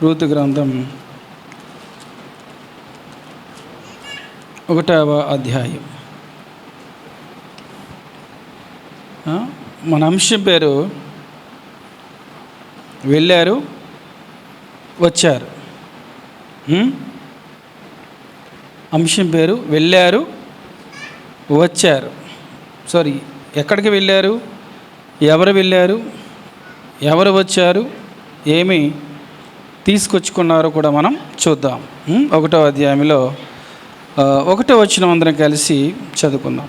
Ruth గ్రంథం 1వ అధ్యాయం. మన అంశం పేరు వెళ్ళారు వచ్చారు. అంశం పేరు వెళ్ళారు వచ్చారు. సారీ, ఎక్కడికి వెళ్ళారు, ఎవరు వెళ్ళారు, ఎవరు వచ్చారు, ఏమి తీసుకొచ్చుకున్నారో కూడా మనం చూద్దాం. 1వ అధ్యాయంలో 1వ వచనం అందరం కలిసి చదువుకుందాం.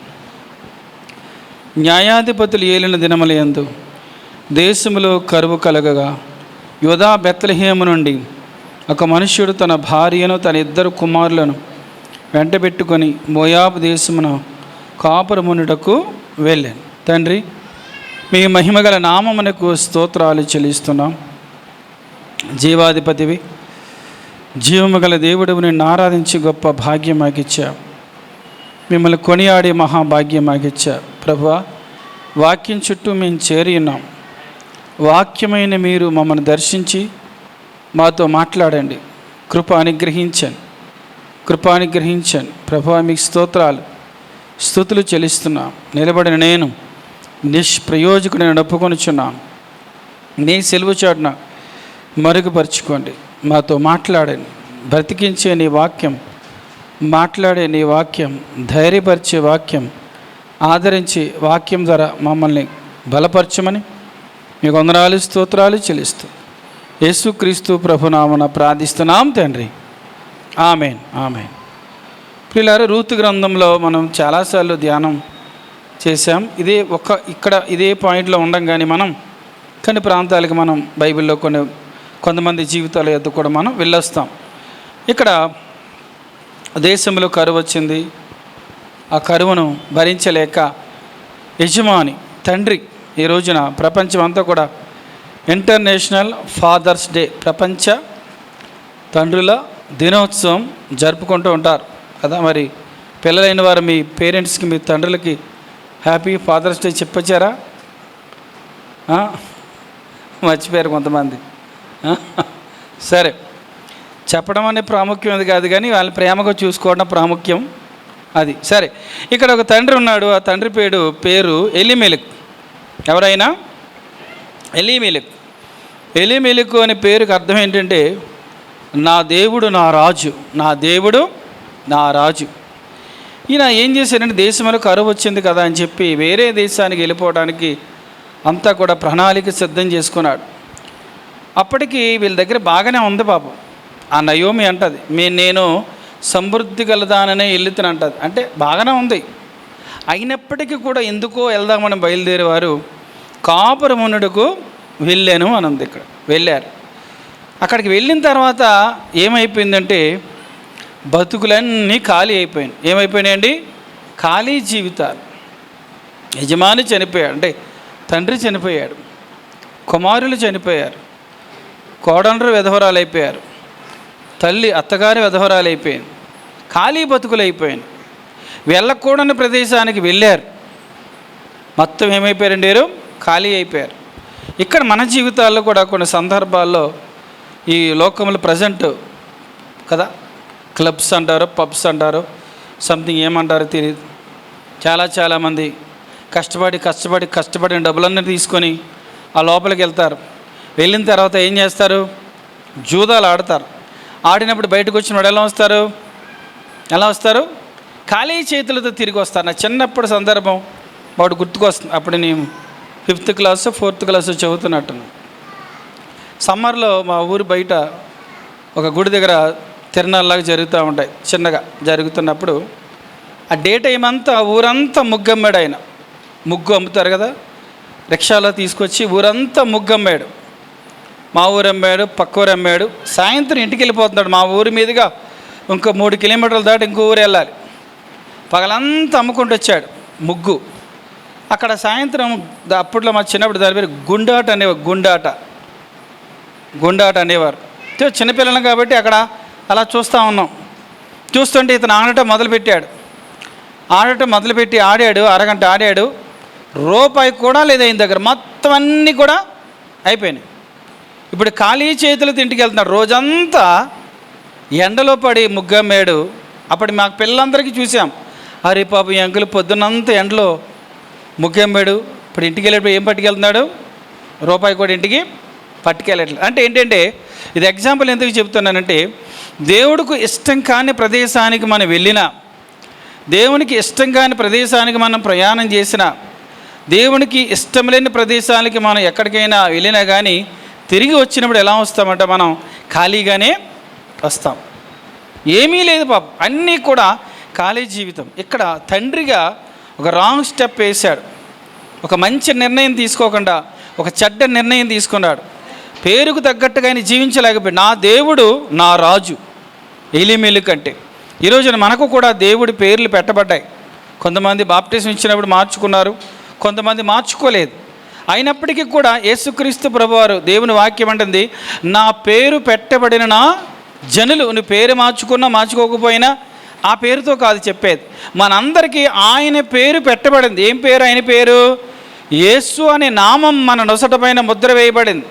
న్యాయాధిపతులు ఏలిన దినములయందు దేశములో కరువు కలగగా యూదా బెత్లెహేము నుండి ఒక మనుష్యుడు తన భార్యను తన 2 కుమారులను వెంటబెట్టుకొని మోయాబు దేశమున కాపురమునుటకు వెళ్ళాను. తండ్రి, మీ మహిమగల నామమునకు స్తోత్రాలు చెల్లిస్తున్నాం. జీవాధిపతివి, జీవము గల దేవుడివి, నిన్ను ఆరాధించి గొప్ప భాగ్యం మాకిచ్చావు. మిమ్మల్ని కొనియాడే మహాభాగ్యం మాకిచ్చావు. ప్రభువా, వాక్యం చుట్టూ మేము చేరి ఉన్నాం. వాక్యమైన మీరు మమ్మల్ని దర్శించి మాతో మాట్లాడండి. కృప అనుగ్రహించండి. ప్రభువా, మీకు స్తోత్రాలు స్తుతులు చెల్లిస్తున్నాం. నిలబడిన నేను నిష్ప్రయోజకుడిని ఒప్పుకొనుచున్నాను. నీ సెలవు చాటున మరుగుపరుచుకోండి. మాతో మాట్లాడండి. బ్రతికించే నీ వాక్యం, మాట్లాడే నీ వాక్యం, ధైర్యపరిచే వాక్యం, ఆదరించి వాక్యం ద్వారా మమ్మల్ని బలపరచమని మీకు వందనాలు స్తోత్రాలు చెల్లిస్తూ యేసుక్రీస్తు ప్రభునామమున ప్రార్థిస్తున్నాం తండ్రి. ఆమేన్, ఆమేన్. ప్రియులారా, రూతు గ్రంథంలో మనం చాలాసార్లు ధ్యానం చేశాం. ఇదే పాయింట్లో ఉండం కానీ మనం కొన్ని ప్రాంతాలకు మనం బైబిల్లో కొంతమంది జీవితాల యొద్ద కూడా మనం వెళ్ళొస్తాం. ఇక్కడ దేశంలో కరువు వచ్చింది. ఆ కరువును భరించలేక యజమాని తండ్రి ఈ రోజున ప్రపంచం అంతా కూడా ఇంటర్నేషనల్ ఫాదర్స్ డే, ప్రపంచ తండ్రుల దినోత్సవం జరుపుకుంటూ ఉంటారు కదా. మరి పిల్లలైన వారు మీ పేరెంట్స్కి, మీ తండ్రులకి హ్యాపీ ఫాదర్స్ డే చెప్పొచ్చారా? మర్చిపోయారు కొంతమంది. సరే, చెప్పడం అనే ప్రాముఖ్యం అది కాదు, కానీ వాళ్ళని ప్రేమగా చూసుకోవడం ప్రాముఖ్యం అది. సరే, ఇక్కడ ఒక తండ్రి ఉన్నాడు. ఆ తండ్రి పేరు ఎలీమెలెకు. ఎవరైనా ఎలీమెలెకు అనే పేరుకి అర్థం ఏంటంటే నా దేవుడు నా రాజు, నా దేవుడు నా రాజు. ఈయన ఏం చేశాడంటే దేశంలో కరువు వచ్చింది కదా అని చెప్పి వేరే దేశానికి వెళ్ళిపోవడానికి అంతా కూడా ప్రణాళిక సిద్ధం చేసుకున్నాడు. అప్పటికి వీళ్ళ దగ్గర బాగానే ఉంది పాపం. ఆ నయోమి అంటది, నేను సమృద్ధి గలదాననే వెళ్తునంటది. అంటే బాగానే ఉంది. అయినప్పటికీ కూడా ఎందుకో వెళ్దామని బయలుదేరేవారు కాపురమునుటకు వెళ్ళాను అని ఉంది. ఇక్కడ వెళ్ళారు. అక్కడికి వెళ్ళిన తర్వాత ఏమైపోయిందంటే బతుకులన్నీ ఖాళీ అయిపోయాయి. ఏమైపోయినాయండి? ఖాళీ జీవితాలు. యజమాని చనిపోయాడు, అంటే తండ్రి చనిపోయాడు, కుమారులు చనిపోయారు, కోడళ్ళు విధవరాలు అయిపోయారు, తల్లి అత్తగారి విధవరాలు అయిపోయింది, ఖాళీ బతుకులు అయిపోయాయి. వెళ్ళకూడని ప్రదేశానికి వెళ్ళారు, మొత్తం ఏమైపోయారండి? ఖాళీ అయిపోయారు. ఇక్కడ మన జీవితాల్లో కూడా కొన్ని సందర్భాల్లో ఈ లోకంలో ప్రజెంట్ కదా, క్లబ్స్ అంటారు, పబ్స్ అంటారు, సంథింగ్ ఏమంటారో తెలియదు. చాలామంది కష్టపడి డబ్బులన్నీ తీసుకొని ఆ లోపలికి వెళ్తారు. వెళ్ళిన తర్వాత ఏం చేస్తారు? జూదాలు ఆడతారు. ఆడినప్పుడు బయటకు వచ్చిన వాడు ఎలా వస్తారు? ఖాళీ చేతులతో తిరిగి వస్తారు. నా చిన్నప్పుడు సందర్భం వాడు గుర్తుకొస్తుంది. అప్పుడు నేను 5th క్లాసు 4th క్లాసు చదువుతున్నట్టును. సమ్మర్లో మా ఊరు బయట ఒక గుడి దగ్గర తిరణాల్లాగా జరుగుతూ ఉంటాయి. చిన్నగా జరుగుతున్నప్పుడు ఆ డే టైం అంతా ఊరంతా ముగ్గమ్మాడు. ఆయన ముగ్గు అమ్ముతారు కదా, రిక్షాలో తీసుకొచ్చి ఊరంతా ముగ్గు అమ్మాడు. మా ఊరు అమ్మాడు, పక్క ఊరు అమ్మాడు. సాయంత్రం ఇంటికి వెళ్ళిపోతున్నాడు. మా ఊరి మీదుగా ఇంకో 3 కిలోమీటర్లు దాటి ఇంకో ఊరు వెళ్ళాలి. పగలంతా అమ్ముకుంటూ వచ్చాడు ముగ్గు. అక్కడ సాయంత్రం అప్పట్లో మా చిన్నప్పుడు దాని పేరు గుండాట అనేవారు. చిన్నపిల్లలు కాబట్టి అక్కడ అలా చూస్తూ ఉన్నాం. చూస్తుంటే ఇతను ఆడటం మొదలుపెట్టి ఆడాడు. అరగంట ఆడాడు. రూపాయి కూడా లేదు ఆయన దగ్గర. మొత్తం అన్నీ కూడా అయిపోయినాయి. ఇప్పుడు ఖాళీ చేతులతో ఇంటికి వెళ్తున్నాడు. రోజంతా ఎండలో పడి ముగ్గమ్మేడు. అప్పుడు మాకు పిల్లలందరికీ చూసాం, అరే పాపం ఈ అంకుల్ పొద్దున్నంతా ఎండలో ముగ్గమ్మేడు. ఇప్పుడు ఇంటికి వెళ్ళేటప్పుడు ఏం పట్టుకెళ్తున్నాడు? రూపాయి కూడా ఇంటికి పట్టుకెళ్ళట్లేదు. అంటే ఏంటంటే, ఇది ఎగ్జాంపుల్ ఎందుకు చెప్తున్నానంటే, దేవుడికి ఇష్టం కాని ప్రదేశానికి మనం వెళ్ళినా, దేవునికి ఇష్టం కాని ప్రదేశానికి మనం ప్రయాణం చేసినా, దేవునికి ఇష్టం లేని ప్రదేశాలకి మనం ఎక్కడికైనా వెళ్ళినా కానీ తిరిగి వచ్చినప్పుడు ఎలా వస్తామంటే మనం ఖాళీగానే వస్తాం. ఏమీ లేదు పాపం, అన్నీ కూడా ఖాళీ జీవితం. ఇక్కడ తండ్రిగా ఒక రాంగ్ స్టెప్ వేశాడు. ఒక మంచి నిర్ణయం తీసుకోకుండా ఒక చెడ్డ నిర్ణయం తీసుకున్నాడు. పేరుకు తగ్గట్టుగా ఆయన జీవించలేకపోయాడు. నా దేవుడు నా రాజు ఎలిమెలు కంటే. ఈరోజున మనకు కూడా దేవుడి పేర్లు పెట్టబడ్డాయి. కొంతమంది బాప్టిజం ఇచ్చినప్పుడు మార్చుకున్నారు, కొంతమంది మార్చుకోలేదు. అయినప్పటికీ కూడా యేసుక్రీస్తు ప్రభువారు, దేవుని వాక్యం అంటుంది, నా పేరు పెట్టబడిన నా జనులు, నువ్వు పేరు మార్చుకున్నా మార్చుకోకపోయినా ఆ పేరుతో కాదు చెప్పేది, మనందరికీ ఆయన పేరు పెట్టబడింది. ఏం పేరు? ఆయన పేరు యేసు అనే నామం మన నొసట పైన ముద్ర వేయబడింది.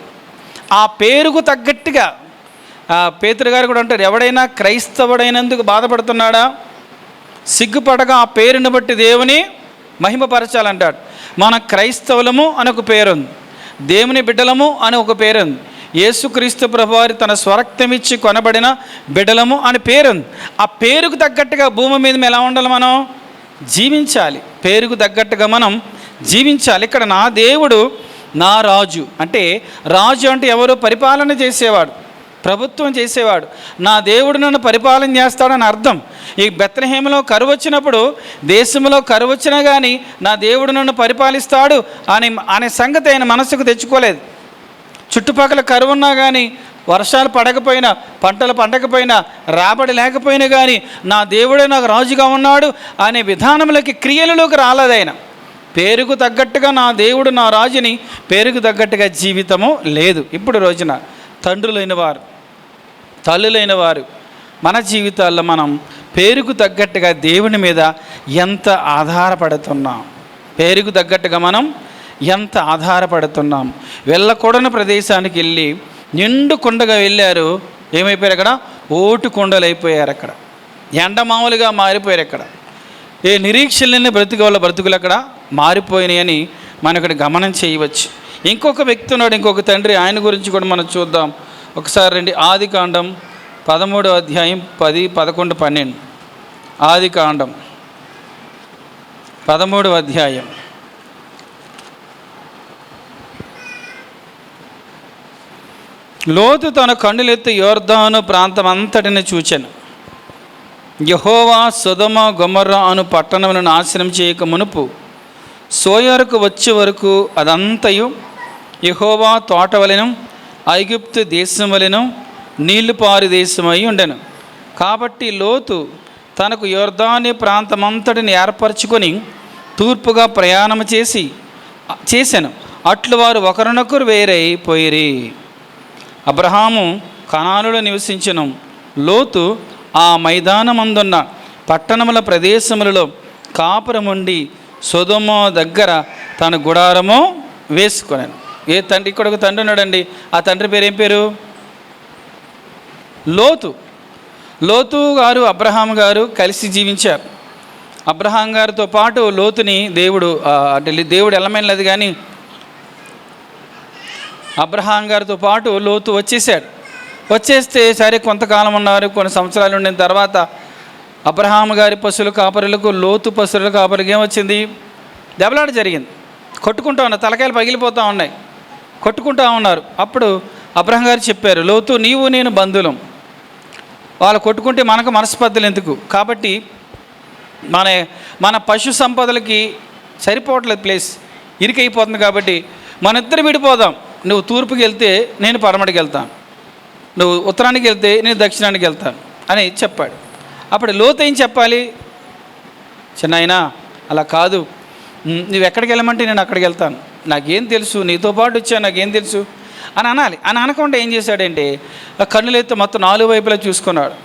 ఆ పేరుకు తగ్గట్టుగా పేతురు గారు కూడా అంటారు, ఎవడైనా క్రైస్తవుడైనందుకు బాధపడుతున్నాడా, సిగ్గుపడగా ఆ పేరుని బట్టి దేవుని మహిమపరచాలంటాడు. మన క్రైస్తవులము అని ఒక పేరుంది, దేవుని బిడ్డలము అని ఒక పేరుంది, యేసుక్రీస్తు ప్రభువారి తన స్వరక్తమిచ్చి కొనబడిన బిడ్డలము అని పేరుంది. ఆ పేరుకు తగ్గట్టుగా భూమి మీద ఎలా ఉండాలి? మనం జీవించాలి. పేరుకు తగ్గట్టుగా మనం జీవించాలి. ఇక్కడ నా దేవుడు నా రాజు అంటే, రాజు అంటే ఎవరు? పరిపాలన చేసేవాడు, ప్రభుత్వం చేసేవాడు. నా దేవుడు నన్ను పరిపాలన చేస్తాడని అర్థం. ఈ బెత్లెహేములో కరువు వచ్చినప్పుడు, దేశంలో కరువు వచ్చినా కానీ నా దేవుడు నన్ను పరిపాలిస్తాడు అనే సంగతి ఆయన మనసుకు తెచ్చుకోలేదు. చుట్టుపక్కల కరువు ఉన్నా కానీ, వర్షాలు పడకపోయినా, పంటలు పండకపోయినా, రాబడి లేకపోయినా కానీ నా దేవుడే నాకు రాజుగా ఉన్నాడు అనే విధానంలోకి, క్రియలలోకి రాలేదు ఆయన. పేరుకు తగ్గట్టుగా నా దేవుడు నా రాజుని పేరుకు తగ్గట్టుగా జీవితము లేదు. ఇప్పుడు రోజున తండ్రులైన వారు, తల్లులైన వారు, మన జీవితాల్లో మనం పేరుకు తగ్గట్టుగా దేవుని మీద ఎంత ఆధారపడుతున్నాం, పేరుకు తగ్గట్టుగా మనం ఎంత ఆధారపడుతున్నాం. వెళ్ళకూడని ప్రదేశానికి వెళ్ళి నిండు కొండగా వెళ్ళారు, ఏమైపోయారు? అక్కడ ఓటు కొండలు అయిపోయారు. అక్కడ ఎండమాములుగా మారిపోయారు. అక్కడ ఏ నిరీక్షలేని వాళ్ళ బ్రతుకులు అక్కడ మారిపోయినాయని మనం ఇక్కడ గమనం చేయవచ్చు. ఇంకొక వ్యక్తి ఉన్నాడు, ఇంకొక తండ్రి, ఆయన గురించి కూడా మనం చూద్దాం. ఒకసారి రండి, ఆదికాండం 13వ అధ్యాయం 10, 11, 12. ఆదికాండం 13వ అధ్యాయం. లోతు తన కన్నులెత్తి యోర్దాను ప్రాంతం అంతటిని చూచెను. యెహోవా సొదొమ గొమొర్రా అను పట్టణములను నాశనం చేయక మునుపు సోయరుకు వచ్చే వరకు అదంతయు యెహోవా తోట వలెను ఐగుప్తు దేశం వలెను నీళ్లు పారి దేశమై ఉండెను. కాబట్టి లోతు తనకు యోర్దాను ప్రాంతమంతటిని ఏర్పరచుకొని తూర్పుగా ప్రయాణం చేశాను. అట్లు వారు ఒకరినొకరు వేరైపోయిరి. అబ్రహాము కనానులో నివసించెను. లోతు ఆ మైదానమందున్న పట్టణముల ప్రదేశములలో కాపురముండి సొదొమ దగ్గర తన గుడారము వేసుకొనెను. ఏ తండ్రి? ఇక్కడ ఒక తండ్రి ఉన్నాడండి. ఆ తండ్రి పేరు ఏం పేరు? లోతు. లోతు గారు అబ్రహాం గారు కలిసి జీవించారు. అబ్రహాం గారితో పాటు లోతుని దేవుడు అంటే దేవుడు ఎల్లమైనది కానీ అబ్రహాం గారితో పాటు లోతు వచ్చేస్తే సరే కొంతకాలం ఉన్నారు. కొన్ని సంవత్సరాలు ఉండిన తర్వాత అబ్రహాం గారి పశువుల కాపరులకు లోతు పశువుల కాపరులకు ఏమొచ్చింది? దెబ్బలాట జరిగింది. కొట్టుకుంటూ ఉన్నారు, తలకాయలు పగిలిపోతూ ఉన్నాయి, కొట్టుకుంటూ ఉన్నారు. అప్పుడు అబ్రహాం గారు చెప్పారు, లోతు నీవు నేను బంధువులం, వాళ్ళు కొట్టుకుంటే మనకు మనస్పర్ధలు ఎందుకు? కాబట్టి మన పశు సంపదలకి సరిపోవట్లేదు, ప్లేస్ ఇరికైపోతుంది. కాబట్టి మన ఇద్దరు విడిపోదాం. నువ్వు తూర్పుకి వెళ్తే నేను పడమటికి వెళ్తాను, నువ్వు ఉత్తరానికి వెళ్తే నేను దక్షిణానికి వెళ్తాను అని చెప్పాడు. అప్పుడు లోతు ఏం చెప్పాలి? చిన్నాయనా అలా కాదు, నువ్వు ఎక్కడికి వెళ్ళమంటే నేను అక్కడికి వెళ్తాను, నాకేం తెలుసు, నీతో పాటు వచ్చా, నాకేం తెలుసు అని అనాలి. అని అనకుండా ఏం చేశాడంటే కన్నులెత్తి మొత్తం 4 వైపులా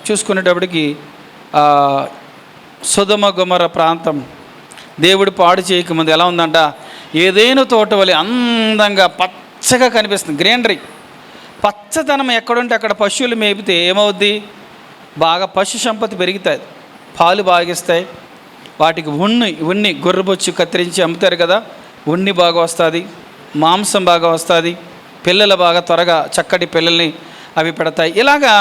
చూసుకునేటప్పటికి సొదొమ గొమొర్రా ప్రాంతం దేవుడు పాడు చేయకముందు ఎలా ఉందంట? ఏదైనా తోట వలె అందంగా పచ్చగా కనిపిస్తుంది, గ్రీనరీ పచ్చదనం ఎక్కడుంటే అక్కడ పశువులు మేపితే ఏమవుద్ది? బాగా పశు సంపత్తి పెరుగుతుంది, పాలు బాగిస్తాయి. వాటికి ఉన్ని గొర్రెబొచ్చు కత్తిరించి అమ్ముతారు కదా, ఉన్ని బాగా వస్తుంది, మాంసం బాగా వస్తుంది, పిల్లలు బాగా త్వరగా చక్కటి పిల్లల్ని అవి పెడతాయి. ఇలాగా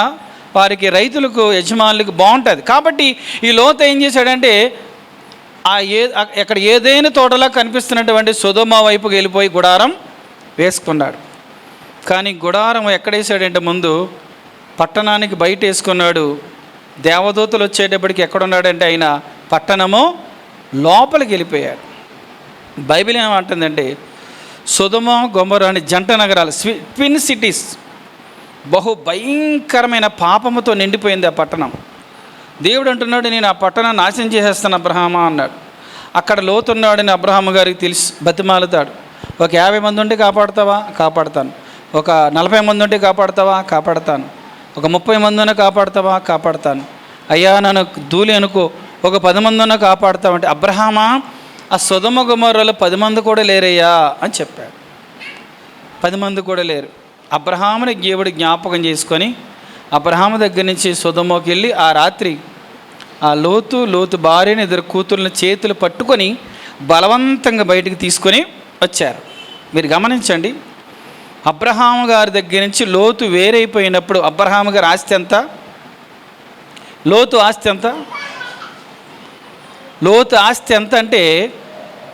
వారికి రైతులకు యజమానులకు బాగుంటుంది. కాబట్టి ఈ లోతు ఏం చేశాడంటే అక్కడ ఏదైనా తోటలా కనిపిస్తున్నటువంటి సొదొమ వైపుకి వెళ్ళిపోయి గుడారం వేసుకున్నాడు. కానీ గుడారం ఎక్కడేసాడంటే ముందు పట్టణానికి బయట వేసుకున్నాడు. దేవదూతలు వచ్చేటప్పటికి ఎక్కడున్నాడంటే ఆయన పట్టణము లోపలికి వెళ్ళిపోయాడు. బైబిల్ ఏమంటుందంటే సొదొమ గొమొర్రా అనే జంట నగరాలు, ట్విన్ సిటీస్, బహు భయంకరమైన పాపముతో నిండిపోయింది ఆ పట్టణం. దేవుడు అంటున్నాడు, నేను ఆ పట్టణాన్ని నాశనం చేసేస్తాను అబ్రహామా అన్నాడు. అక్కడ లోతున్నాడని అబ్రహాము గారికి తెలిసి బతిమాలుతాడు. ఒక 50 మంది ఉంటే కాపాడుతావా? కాపాడుతాను. ఒక 40 మంది ఉంటే కాపాడుతావా? కాపాడుతాను. ఒక 30 మంది ఉన్నా కాపాడుతావా? కాపాడుతాను. అయ్యా నన్ను ధూళి అనుకో, ఒక 10 మంది ఉన్నా కాపాడుతావంటే, అబ్రహామా ఆ సొదొమ గొమొర్రాలో 10 మంది కూడా లేరయ్యా అని చెప్పాడు. 10 మంది కూడా లేరు. అబ్రహాముని దేవుడు జ్ఞాపకం చేసుకొని అబ్రహాము దగ్గర నుంచి సొదొమకి వెళ్ళి ఆ రాత్రి ఆ లోతు భార్యని 2 కూతుర్లను చేతులు పట్టుకొని బలవంతంగా బయటికి తీసుకొని వచ్చారు. మీరు గమనించండి, అబ్రహాము గారి దగ్గర నుంచి లోతు వేరైపోయినప్పుడు అబ్రహాము గారి ఆస్తి ఎంత? లోతు ఆస్తి ఎంత? లోతు ఆస్తి ఎంత అంటే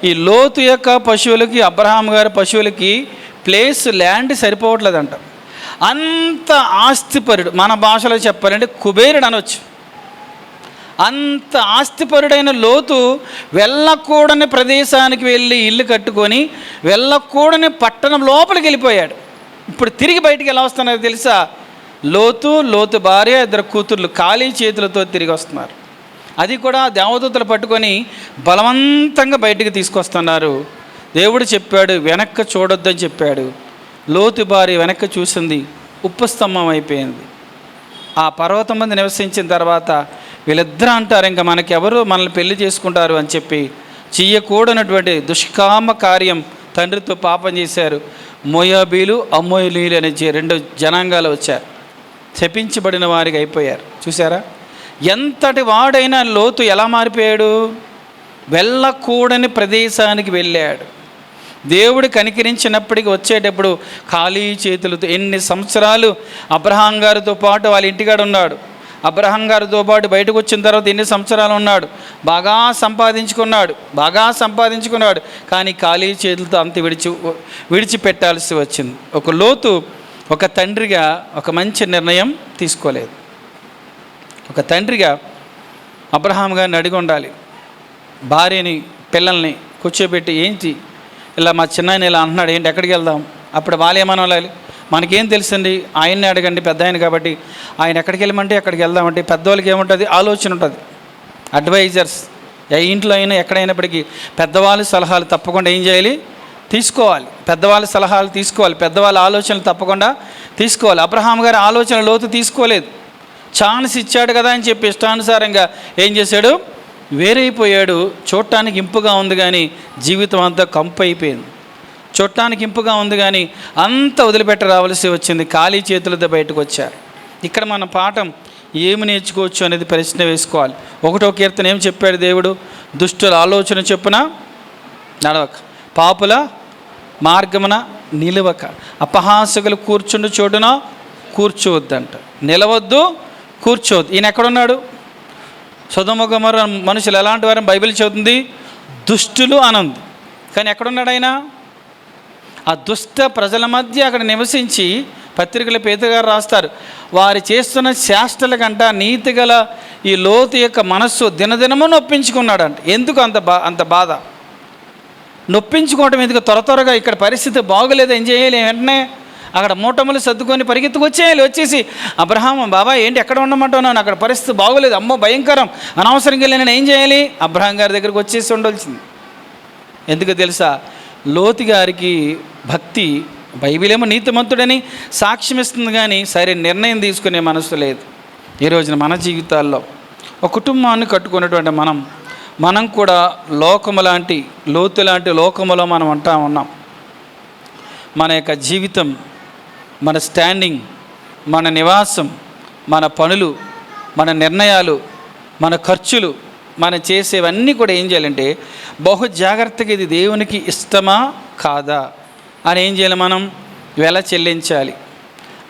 ఈ లోతు యొక్క పశువులకి అబ్రహాము గారి పశువులకి ల్యాండ్ సరిపోవట్లేదంట. అంత ఆస్తిపరుడు, మన భాషలో చెప్పాలంటే కుబేరుడు అనొచ్చు. అంత ఆస్తిపరుడైన లోతు వెళ్ళకూడని ప్రదేశానికి వెళ్ళి ఇల్లు కట్టుకొని వెళ్ళకూడని పట్టణం లోపలికి వెళ్ళిపోయాడు. ఇప్పుడు తిరిగి బయటికి ఎలా వస్తున్నారో తెలుసా? లోతు భార్య 2 కూతుర్లు ఖాళీ చేతులతో తిరిగి వస్తున్నారు. అది కూడా దేవదూతలు పట్టుకొని బలవంతంగా బయటికి తీసుకొస్తున్నారు. దేవుడు చెప్పాడు వెనక్కి చూడొద్దని చెప్పాడు. లోతు భార్య వెనక్కి చూసింది, ఉప్పు స్తంభం అయిపోయింది. ఆ పర్వతం మీద నివసించిన తర్వాత వీళ్ళిద్దరూ అంటారు, ఇంకా మనకెవరు మనల్ని పెళ్లి చేసుకుంటారు అని చెప్పి చెయ్యకూడనటువంటి దుష్కామ కార్యం తండ్రితో పాపం చేశారు. మోయాబీలు అమ్మోయలీలు అనే 2 జనాంగాలు వచ్చారు, శపించబడిన వారికి అయిపోయారు. చూసారా ఎంతటి వాడైనా లోతు ఎలా మారిపోయాడు? వెళ్ళకూడని ప్రదేశానికి వెళ్ళాడు. దేవుడు కనికరించినప్పటికీ వచ్చేటప్పుడు ఖాళీ చేతులతో ఎన్ని సంవత్సరాలు అబ్రహాం గారితో పాటు వాళ్ళ ఇంటికాడ ఉన్నాడు. అబ్రహాం గారితో పాటు బయటకు వచ్చిన తర్వాత ఎన్ని సంవత్సరాలు ఉన్నాడు, బాగా సంపాదించుకున్నాడు. కానీ ఖాళీ చేతులతో అంత విడిచిపెట్టాల్సి వచ్చింది. ఒక లోతు ఒక తండ్రిగా ఒక మంచి నిర్ణయం తీసుకోలేదు. ఒక తండ్రిగా అబ్రహాం గారిని అడిగి ఉండాలి. భార్యని పిల్లల్ని కూర్చోబెట్టి, ఏంటి ఇలా మా చిన్నాయన ఇలా అంటున్నాడు, ఏంటి ఎక్కడికి వెళ్దాం? అప్పుడు వాళ్ళు ఏమనాలి? మనకేం తెలుసండి, ఆయన్ని అడగండి, పెద్ద ఆయన కాబట్టి. ఆయన ఎక్కడికి వెళ్ళమంటే ఎక్కడికి వెళ్దామంటే పెద్దవాళ్ళకి ఏముంటుంది? ఆలోచన ఉంటుంది. అడ్వైజర్స్ ఇంట్లో అయినా ఎక్కడైనప్పటికీ పెద్దవాళ్ళ సలహాలు తప్పకుండా ఏం చేయాలి? తీసుకోవాలి. పెద్దవాళ్ళ సలహాలు తీసుకోవాలి, పెద్దవాళ్ళ ఆలోచనలు తప్పకుండా తీసుకోవాలి. అబ్రహాం గారి ఆలోచన లోతు తీసుకోలేదు. ఛాన్స్ ఇచ్చాడు కదా అని చెప్పి ఇష్టానుసారంగా ఏం చేశాడు? వేరైపోయాడు. చూడటానికి ఇంపుగా ఉంది కానీ జీవితం అంతా కంపు అయిపోయింది. చూడటానికి ఇంపుగా ఉంది కానీ అంత వదిలిపెట్ట రావాల్సి వచ్చింది. ఖాళీ చేతులతో బయటకు వచ్చారు. ఇక్కడ మన పాఠం ఏమి నేర్చుకోవచ్చు అనేది ప్రశ్న వేసుకోవాలి. 1వ కీర్తన ఏం చెప్పాడు దేవుడు? దుష్టుల ఆలోచన చొప్పున నడవక, పాపుల మార్గమున నిలవక, అపహాసకులు కూర్చుండు చోటున కూర్చోవద్దంట. నిలవద్దు, కూర్చోవద్దు. ఈయన ఎక్కడున్నాడు? సొదొమ గొమొర్రా మనుషులు ఎలాంటి వారని బైబిల్ చెబుతుంది? దుష్టులు అనంది. కానీ ఎక్కడున్నాడు ఆయన? ఆ దుష్ట ప్రజల మధ్య అక్కడ నివసించి పత్రికల పేతుగారు రాస్తారు, వారు చేస్తున్న చేష్టల కంట నీతి గల ఈ లోతు యొక్క మనస్సు దినదినము నొప్పించుకున్నాడంట. ఎందుకు అంత బాధ? నొప్పించుకోవటం ఎందుకు? త్వరగా ఇక్కడ పరిస్థితి బాగోలేదు, ఏం చేయాలి? వెంటనే అక్కడ మూటములు సర్దుకొని పరిగెత్తుకొచ్చేయాలి. వచ్చేసి అబ్రహాము, బాబా ఏంటి ఎక్కడ ఉండమంటున్నాను? అక్కడ పరిస్థితి బాగోలేదు, అమ్మో భయంకరం, అనవసరంగా వెళ్ళి నేను ఏం చేయాలి? అబ్రహాం గారి దగ్గరికి వచ్చేసి ఉండవలసింది. ఎందుకు తెలుసా? లోతు గారికి భక్తి, బైబిలేమో నీతిమంతుడని సాక్ష్యం ఇస్తుంది కానీ సరే నిర్ణయం తీసుకునే మనసు లేదు. ఈ రోజున మన జీవితాల్లో ఒక కుటుంబాన్ని కట్టుకున్నటువంటి మనం కూడా లోకము లాంటి, లోతు లాంటి లోకములో మనం అంటా ఉన్నాం. మన యొక్క జీవితం మన స్టాండింగ్, మన నివాసం, మన పనులు, మన నిర్ణయాలు, మన ఖర్చులు, మనం చేసేవన్నీ కూడా ఏం చేయాలంటే బహు జాగ్రత్తగా ఇది దేవునికి ఇష్టమా కాదా అని ఏం చేయాలి, మనం వెల చెల్లించాలి.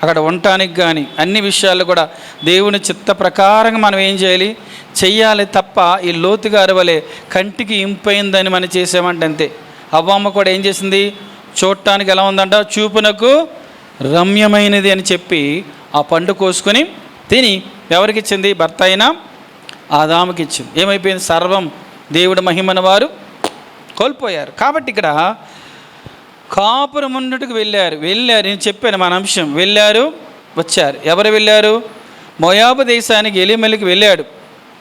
అక్కడ ఉండటానికి కానీ అన్ని విషయాలు కూడా దేవుని చిత్త ప్రకారంగా మనం ఏం చేయాలి, చెయ్యాలి తప్ప ఈ లోతుగా అరవలే కంటికి ఇంపైందని మనం చేసామంటే అంతే. అవ్వమ్మ కూడా ఏం చేసింది, చూడటానికి ఎలా ఉందంట, చూపునకు రమ్యమైనది అని చెప్పి ఆ పండు కోసుకొని తిని ఎవరికి ఇచ్చింది, భర్త అయినా ఆదాముకి ఇచ్చింది. ఏమైపోయింది, సర్వం దేవుడి మహిమను వారు కోల్పోయారు. కాబట్టి ఇక్కడ కాపురం ఉన్నట్టుకు వెళ్ళారు. నేను చెప్పాను మన అంశం, వెళ్ళారు వచ్చారు. ఎవరు వెళ్ళారు, మోయాబు దేశానికి ఎలీమెలెకు వెళ్ళాడు,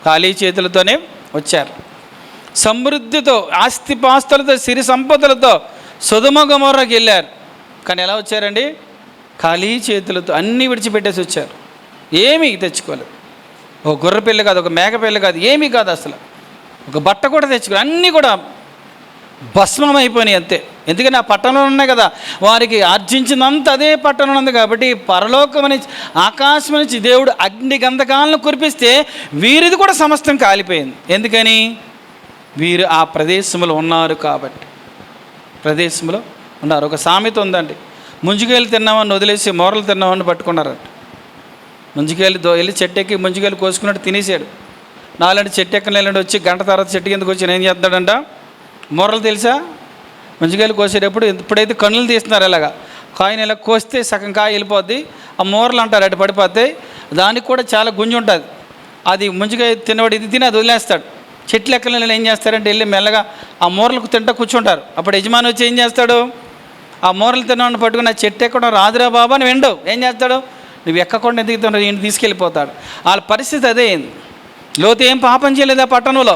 ఖాళీ చేతులతోనే వచ్చారు. సమృద్ధితో, ఆస్తిపాస్తులతో, సిరి సంపదలతో సొదొమ గొమొర్రాకి వెళ్ళారు. కానీ ఎలా వచ్చారండి, ఖాళీ చేతులతో అన్నీ విడిచిపెట్టేసి వచ్చారు. ఏమీ తెచ్చుకోలేదు. ఒక గొర్రె పిల్ల కాదు, ఒక మేక పిల్ల కాదు, ఏమీ కాదు, అసలు ఒక బట్ట కూడా తెచ్చుకోలేదు. అన్నీ కూడా భస్మం అయిపోయినాయి అంతే. ఎందుకంటే ఆ పట్టణంలో ఉన్నాయి కదా, వారికి ఆర్జించినంత అదే పట్టణంలో ఉంది. కాబట్టి పరలోకం నుంచి, ఆకాశం నుంచి దేవుడు అగ్ని గంధకాలను కురిపిస్తే వీరిది కూడా సమస్తం కాలిపోయింది. ఎందుకని, వీరు ఆ ప్రదేశంలో ఉన్నారు కాబట్టి. ప్రదేశంలో ఉన్నారు. ఒక సామెత ఉందండి, ముంజికాయలు తిన్నామని వదిలేసి మోరలు తిన్నామని పట్టుకున్నారంట. ముంజికాయలు వెళ్ళి చెట్టు ఎక్కి ముంజికాయలు కోసుకున్నట్టు తినేసాడు. నాలంటి చెట్టు ఎక్కలేండి వచ్చి గంట తర్వాత చెట్టు కిందకు వచ్చి ఏం చేస్తాడంట, మోరలు తెలుసా, ముంజికాయలు కోసేటప్పుడు ఎప్పుడైతే కన్నులు తీస్తున్నారు ఇలాగా కాయని ఇలా కోస్తే సగం కాయ వెళ్ళిపోద్ది, ఆ మోరలు అంటారు అటు పడిపోతాయి. దానికి కూడా చాలా గుంజు ఉంటుంది. అది ముంజికాయ తినవాడు ఇది తిని అది వదిలేస్తాడు. చెట్లు ఎక్కలేని ఏం చేస్తారంటే వెళ్ళి మెల్లగా ఆ మూరలకు తింటా కూర్చుంటారు. అప్పుడు యజమాని వచ్చి ఏం చేస్తాడు, ఆ మూరలు తినవాడిని పట్టుకుని ఆ చెట్టు ఎక్కడం రాదురా బాబా అని విండవు. ఏం చేస్తాడు, నువ్వు ఎక్కకుండా ఎందుకు తిన్నావు, ఈయన తీసుకెళ్ళిపోతాడు. వాళ్ళ పరిస్థితి అదే అయింది. లోతు ఏం పాపం చేయలేదు ఆ పట్టణంలో.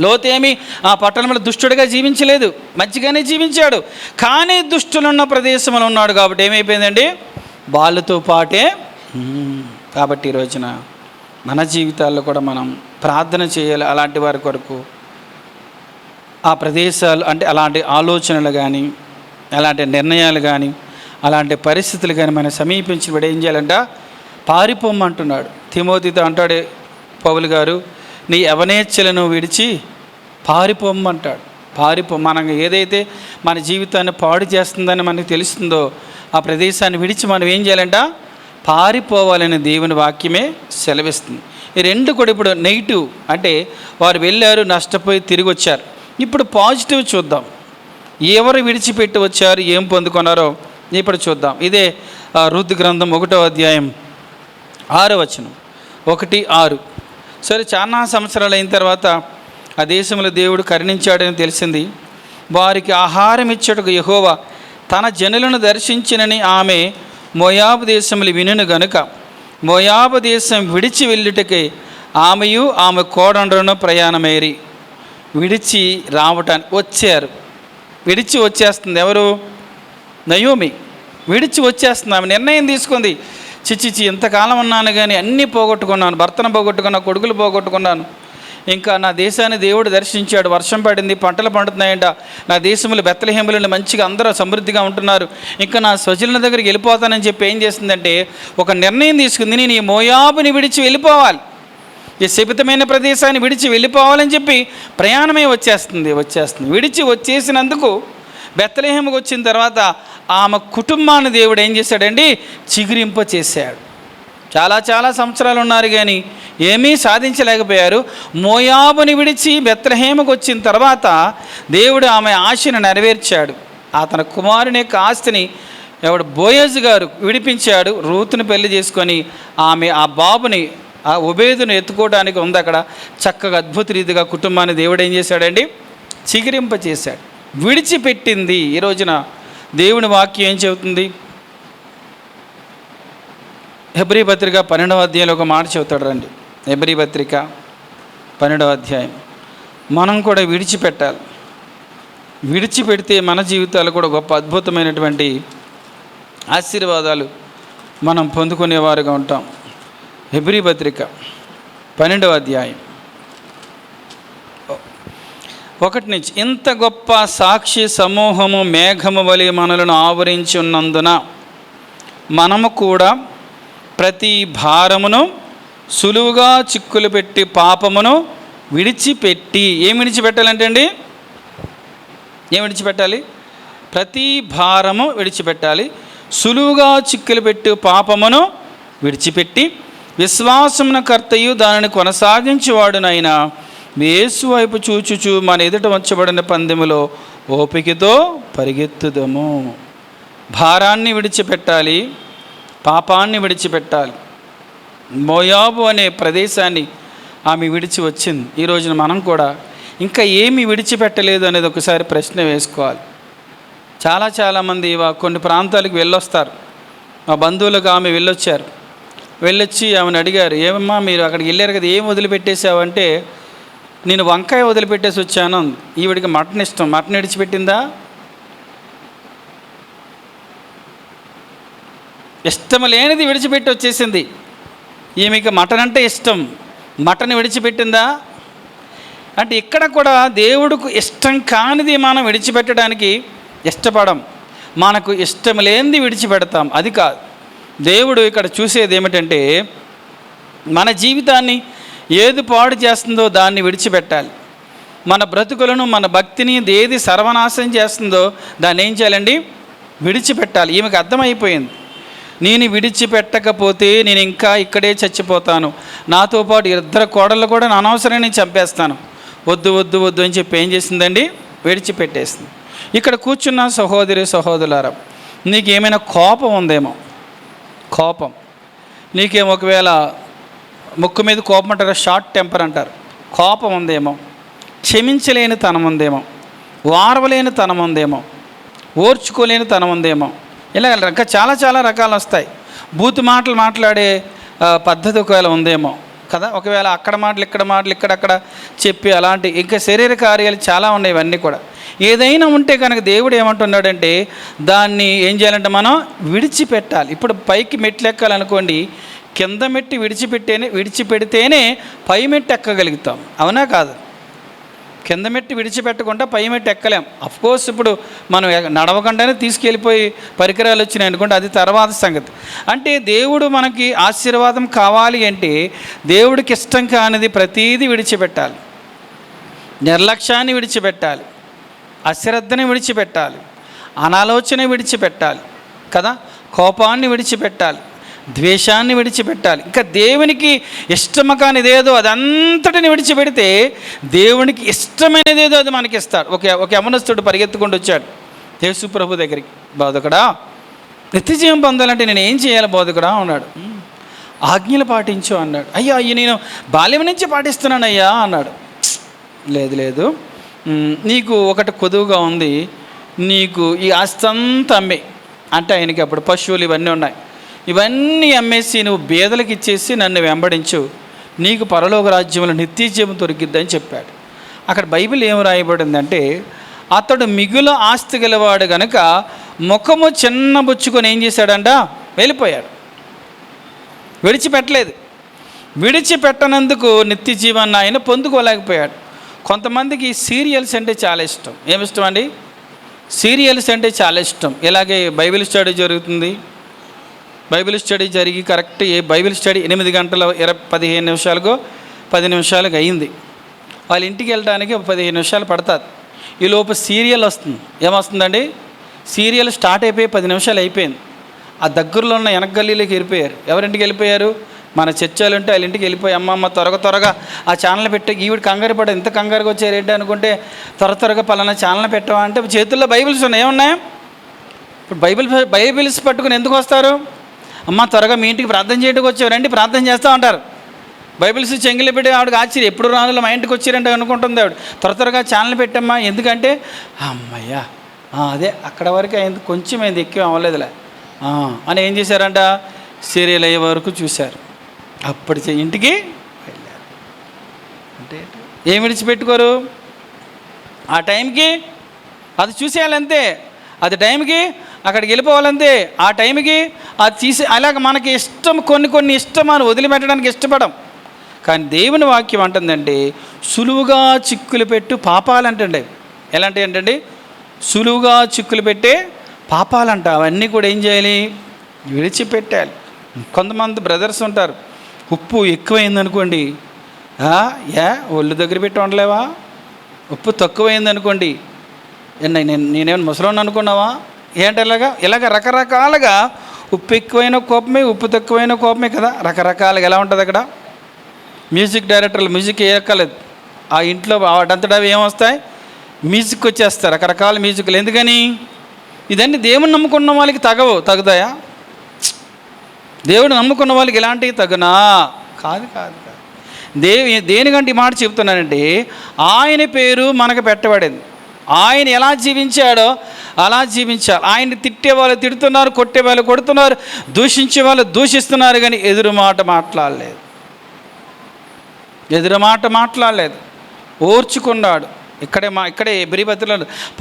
లోతు ఏమి ఆ పట్టణంలో దుష్టుడిగా జీవించలేదు, మంచిగానే జీవించాడు. కానీ దుష్టులున్న ప్రదేశంలో ఉన్నాడు కాబట్టి ఏమైపోయిందండి, వాళ్ళతో పాటే. కాబట్టి ఈ రోజున మన జీవితాల్లో కూడా మనం ప్రార్థన చేయాలి. అలాంటి వారి కొరకు ఆ ప్రదేశాలు అంటే అలాంటి ఆలోచనలు కానీ, అలాంటి నిర్ణయాలు కానీ, అలాంటి పరిస్థితులు కానీ మనం సమీపించినప్పుడు ఏం చేయాలంట, పారిపోమ్మంటున్నాడు. తిమోతితో అంటాడు పౌలు గారు, నీ యవనేచ్ఛలను విడిచి పారిపోమ్మంటాడు. మనం ఏదైతే మన జీవితాన్ని పాడు చేస్తుందని మనకు తెలుస్తుందో ఆ ప్రదేశాన్ని విడిచి మనం ఏం చేయాలంట, పారిపోవాలని దేవుని వాక్యమే సెలవిస్తుంది. ఈ రెండు కూడా ఇప్పుడు నెగిటివ్ అంటే వారు వెళ్ళారు, నష్టపోయి తిరిగి వచ్చారు. ఇప్పుడు పాజిటివ్ చూద్దాం. ఎవరు విడిచిపెట్టి వచ్చారు, ఏం పొందుకున్నారో ఇప్పుడు చూద్దాం. ఇదే రుత్ గ్రంథం 1వ అధ్యాయం 6వ వచనం, 1-6. సరే, చాలా సంవత్సరాలు అయిన తర్వాత ఆ దేశంలో దేవుడు కరుణించాడని తెలిసింది. వారికి ఆహారం ఇచ్చటకు యెహోవా తన జనులను దర్శించినని ఆమె మోయాబు దేశములు వినును గనుక మోయాబు దేశం విడిచి వెళ్ళుటకై ఆమెయు ఆమె కోడండ్రును ప్రయాణమేరి. విడిచి రావటానికి వచ్చారు. విడిచి వచ్చేస్తుంది ఎవరు, నయోమి విడిచి వచ్చేస్తుంది. ఆమె నిర్ణయం తీసుకుంది, చిచ్చిచి ఇంతకాలం ఉన్నాను కానీ అన్నీ పోగొట్టుకున్నాను, భర్తను పోగొట్టుకున్నాను, కొడుకులు పోగొట్టుకున్నాను, ఇంకా నా దేశాన్ని దేవుడు దర్శించాడు, వర్షం పడింది, పంటలు పండుతున్నాయంట, నా దేశంలో బెత్లెహేములో మంచిగా అందరూ సమృద్ధిగా ఉంటున్నారు, ఇంకా నా స్వజనుల దగ్గరికి వెళ్ళిపోతానని చెప్పి ఏం చేసిందంటే ఒక నిర్ణయం తీసుకుంది, నేను ఈ మోయాబుని విడిచి వెళ్ళిపోవాలి, ఈ శపితమైన ప్రదేశాన్ని విడిచి వెళ్ళిపోవాలని చెప్పి ప్రయాణమే వచ్చేస్తుంది. విడిచి వచ్చేసినందుకు బెత్లెహేముకు వచ్చిన తర్వాత ఆమె కుటుంబాన్ని దేవుడు ఏం చేశాడండి, చిగురింప చేశాడు. చాలా సంవత్సరాలు ఉన్నారు కానీ ఏమీ సాధించలేకపోయారు. మోయాబుని విడిచి బెత్లెహేముకు వచ్చిన తర్వాత దేవుడు ఆమె ఆశను నెరవేర్చాడు. తన కుమారుని యొక్క ఆస్తిని బోయజు గారు విడిపించాడు. రూతుని పెళ్లి చేసుకొని ఆమె ఆ బాబుని ఆ ఒబేదును ఎత్తుకోవడానికి ఉంది అక్కడ. చక్కగా అద్భుత రీతిగా కుటుంబాన్ని దేవుడు ఏం చేశాడండి, చిగురింప చేశాడు. విడిచిపెట్టింది. ఈ రోజున దేవుని వాక్యం ఏం చెబుతుంది, హెబ్రీ పత్రిక 12వ అధ్యాయంలో ఒక మాట చెబుతాడు రండి. హెబ్రీ పత్రిక 12వ అధ్యాయం. మనం కూడా విడిచిపెట్టాలి. విడిచిపెడితే మన జీవితాలు కూడా గొప్ప అద్భుతమైనటువంటి ఆశీర్వాదాలు మనం పొందుకునేవారుగా ఉంటాం. హెబ్రీ పత్రిక 12వ అధ్యాయం 1 నుంచి, ఇంత గొప్ప సాక్షి సమూహము మేఘము వలె మనలను ఆవరించి ఉన్నందున మనము కూడా ప్రతి భారమును సులువుగా చిక్కులు పెట్టి పాపమును విడిచిపెట్టి, ఏం విడిచిపెట్టాలంటే అండి, ఏం విడిచిపెట్టాలి? ప్రతి భారము విడిచిపెట్టాలి. సులువుగా చిక్కులు పెట్టి పాపమును విడిచిపెట్టి విశ్వాసమున కర్తయు దానిని కొనసాగించేవాడునైనా యేసు వైపు చూచుచు మన ఎదుట వచ్చబడిన పందెములో ఓపికతో పరిగెత్తుదము. భారాన్ని విడిచిపెట్టాలి, పాపాన్ని విడిచిపెట్టాలి. మోయాబు అనే ప్రదేశాన్ని ఆమె విడిచి వచ్చింది. ఈ రోజున మనం కూడా ఇంకా ఏమి విడిచిపెట్టలేదు అనేది ఒకసారి ప్రశ్న వేసుకోవాలి. చాలామంది కొన్ని ప్రాంతాలకు వెళ్ళొస్తారు. మా బంధువులకు ఆమె వెళ్ళొచ్చారు. వెళ్ళొచ్చి ఆమెను అడిగారు, ఏమమ్మా మీరు అక్కడికి వెళ్ళారు కదా, ఏం వదిలిపెట్టేసావంటే, నేను వంకాయ వదిలిపెట్టేసి వచ్చాను. ఈవిడికి మటన్ ఇష్టం, మటన్ విడిచిపెట్టిందా? ఇష్టం లేనిది విడిచిపెట్టి వచ్చేసింది. ఈమెకి మటన్ అంటే ఇష్టం, మటన్ విడిచిపెట్టిందా? అంటే ఇక్కడ కూడా దేవుడికి ఇష్టం కానిది మనం విడిచిపెట్టడానికి ఇష్టపడం, మనకు ఇష్టం లేనిది విడిచిపెడతాం. అది కాదు దేవుడు ఇక్కడ చూసేది. ఏమిటంటే మన జీవితాన్ని ఏది పాడు చేస్తుందో దాన్ని విడిచిపెట్టాలి. మన బ్రతుకులను, మన భక్తిని ఏది సర్వనాశనం చేస్తుందో దాన్ని ఏం చేయాలండి? విడిచిపెట్టాలి. ఈమెకు అర్థమైపోయింది, నేను విడిచిపెట్టకపోతే నేను ఇంకా ఇక్కడే చచ్చిపోతాను, నాతో పాటు 2 కోడళ్ళు కూడా అనవసరంగా నేను చంపేస్తాను, వద్దు వద్దు వద్దు అని చెప్పి ఏం చేసిందండి? విడిచిపెట్టేసింది. ఇక్కడ కూర్చున్న సహోదరులారా, నీకు ఏమైనా కోపం ఉందేమో, కోపం నీకేమో, ఒకవేళ ముక్కు మీద కోపం అంటారు, షార్ట్ టెంపర్ అంటారు, కోపం ఉందేమో, క్షమించలేని తనం ఉందేమో, వారవలేని తనం ఉందేమో, ఓర్చుకోలేని తనం ఉందేమో, ఇలా ఇంకా చాలా రకాలు వస్తాయి. బూతు మాటలు మాట్లాడే పద్ధతి ఒకవేళ ఉందేమో కదా, ఒకవేళ అక్కడ మాటలు ఇక్కడక్కడ చెప్పి అలాంటి ఇంకా శరీర కార్యాలు చాలా ఉన్నాయి. ఇవన్నీ కూడా ఏదైనా ఉంటే కనుక దేవుడు ఏమంటున్నాడంటే దాన్ని ఏం చేయాలంటే మనం విడిచిపెట్టాలి. ఇప్పుడు పైకి మెట్లు ఎక్కాలనుకోండి, కింద మెట్టి విడిచిపెడితేనే పై మెట్టు ఎక్కగలుగుతాం. అవునా కాదు? కింద మెట్టి విడిచిపెట్టకుండా పై మెట్టు ఎక్కలేం. అఫ్కోర్స్ ఇప్పుడు మనం నడవకుండానే తీసుకెళ్ళిపోయి పరికరాలు వచ్చినాయి అనుకోండి, అది తర్వాత సంగతి. అంటే దేవుడు మనకి ఆశీర్వాదం కావాలి అంటే దేవుడికి ఇష్టం కానిది ప్రతీది విడిచిపెట్టాలి. నిర్లక్ష్యాన్ని విడిచిపెట్టాలి, అశ్రద్ధని విడిచిపెట్టాలి, అనాలోచన విడిచిపెట్టాలి కదా, కోపాన్ని విడిచిపెట్టాలి, ద్వేషాన్ని విడిచిపెట్టాలి. ఇంకా దేవునికి ఇష్టమ కానిదేదో అదంతటిని విడిచిపెడితే దేవునికి ఇష్టమైనదేదో అది మనకి ఇస్తాడు. ఒక యవనస్తుడు పరిగెత్తుకుంటూ వచ్చాడు యేసు ప్రభు దగ్గరికి, బోధకుడా నిత్యజీవం పొందాలంటే నేను ఏం చేయాలి బోధకుడా అన్నాడు. ఆజ్ఞలు పాటించు అన్నాడు. అయ్యా నేను బాల్యం నుంచి పాటిస్తున్నానయ్యా అన్నాడు. లేదు, నీకు ఒకటి కొదువుగా ఉంది, నీకు ఈ ఆస్తి అంతా అమ్మే, అంటే ఆయనకి అప్పుడు పశువులు ఇవన్నీ ఉన్నాయి, ఇవన్నీ అమ్మేసి నువ్వు బేదలకు ఇచ్చేసి నన్ను వెంబడించు, నీకు పరలోక రాజ్యంలో నిత్యజీవం దొరికిద్దని చెప్పాడు. అక్కడ బైబిల్ ఏం రాయబడిందంటే, అతడు మిగులు ఆస్తి గలవాడు గనుక ముఖము చిన్నబుచ్చుకొని ఏం చేశాడంట? వెళ్ళిపోయాడు. విడిచిపెట్టలేదు. విడిచిపెట్టనందుకు నిత్య జీవాన్ని ఆయన పొందుకోలేకపోయాడు. కొంతమందికి సీరియల్స్ అంటే చాలా ఇష్టం. ఏమిష్టం అండి? సీరియల్స్ అంటే చాలా ఇష్టం. ఇలాగే బైబిల్ స్టడీ జరుగుతుంది. బైబిల్ స్టడీ జరిగి కరెక్ట్ బైబిల్ స్టడీ 8 గంటల 15 నిమిషాలకో 10 నిమిషాలకు అయింది. వాళ్ళ ఇంటికి వెళ్ళడానికి 15 నిమిషాలు పడుతుంది. ఈలోపు సీరియల్ వస్తుంది. ఏమొస్తుందండి? సీరియల్ స్టార్ట్ అయిపోయి 10 నిమిషాలు అయిపోయింది. ఆ దగ్గరలో ఉన్న వెనక గల్లీలోకి వెళ్ళిపోయారు. ఎవరింటికి వెళ్ళిపోయారు? మన చర్చలు ఉంటే వాళ్ళ ఇంటికి వెళ్ళిపోయి, అమ్మమ్మ త్వరగా ఆ ఛానల్ పెట్టే, ఈవిడ కంగారు పడ, ఎంత కంగారుగా వచ్చారు ఏంటి అనుకుంటే, త్వరగా పలానా ఛానల్ పెట్టావా అంటే చేతుల్లో బైబిల్స్ ఉన్నాయి. ఏమున్నాయి? ఇప్పుడు బైబిల్స్ పట్టుకుని ఎందుకు వస్తారు? అమ్మ త్వరగా మీ ఇంటికి ప్రార్థన చేయడానికి వచ్చారు, రండి ప్రార్థన చేస్తూ ఉంటారు. బైబిల్స్ చెంగిలి పెట్టి ఆవిడకి ఆశ్చర్యం, ఎప్పుడు రాను మా ఇంటికి వచ్చారంటే అనుకుంటుంది ఆవిడ. త్వరగా ఛానల్ పెట్టమ్మా, ఎందుకంటే అమ్మయ్యా అదే అక్కడ వరకు అయింది, కొంచెం అయింది, ఎక్కువ అవ్వలేదులే అని ఏం చేశారంట? సీరియల్ అయ్యే వరకు చూశారు. అప్పుడు ఇంటికి వెళ్ళారు. అంటే ఏం విడిచిపెట్టుకోరు? ఆ టైంకి అది చూసేయాలంతే, అది టైంకి అక్కడికి వెళ్ళిపోవాలంతే, ఆ టైంకి అది తీసి. అలాగ మనకి ఇష్టం, కొన్ని ఇష్టం అని వదిలిపెట్టడానికి ఇష్టపడం. కానీ దేవుని వాక్యం అంటుందండి, సులువుగా చిక్కులు పెట్టు పాపాలంటండి. ఎలాంటివి ఏంటండి? సులువుగా చిక్కులు పెట్టే పాపాలంట. అవన్నీ కూడా ఏం చేయాలి? విడిచిపెట్టాలి. కొంతమంది బ్రదర్స్ ఉంటారు, ఉప్పు ఎక్కువైందనుకోండి, ఒళ్ళు దగ్గర పెట్టి ఉండలేవా? ఉప్పు తక్కువైందనుకోండి, నేనేమైనా ముసలోని అనుకున్నావా ఏంటి? ఇలాగ రకరకాలుగా ఉప్పు ఎక్కువైన కోపమే, ఉప్పు తక్కువైన కోపమే కదా. రకరకాలుగా ఎలా ఉంటుంది అక్కడ. మ్యూజిక్ డైరెక్టర్లు మ్యూజిక్ వేయక్కర్లేదు, ఆ ఇంట్లో వాటంతటా ఏమొస్తాయి, మ్యూజిక్ వచ్చేస్తారు, రకరకాల మ్యూజిక్లు. ఎందుకని? ఇదన్నీ దేవుని నమ్ముకున్న వాళ్ళకి తగుతాయా? దేవుడు నమ్ముకున్న వాళ్ళకి ఇలాంటివి తగునా? కాదు కాదు కాదు. దేనికంటే ఈ మాట చెప్తున్నానంటే, ఆయన పేరు మనకు పెట్టబడింది. ఆయన ఎలా జీవించాడో అలా జీవించాలి. ఆయన్ని తిట్టే వాళ్ళు తిడుతున్నారు, కొట్టే వాళ్ళు కొడుతున్నారు, దూషించే వాళ్ళు దూషిస్తున్నారు, కానీ ఎదురు మాట మాట్లాడలేదు. ఓర్చుకున్నాడు. ఇక్కడే హెబ్రీ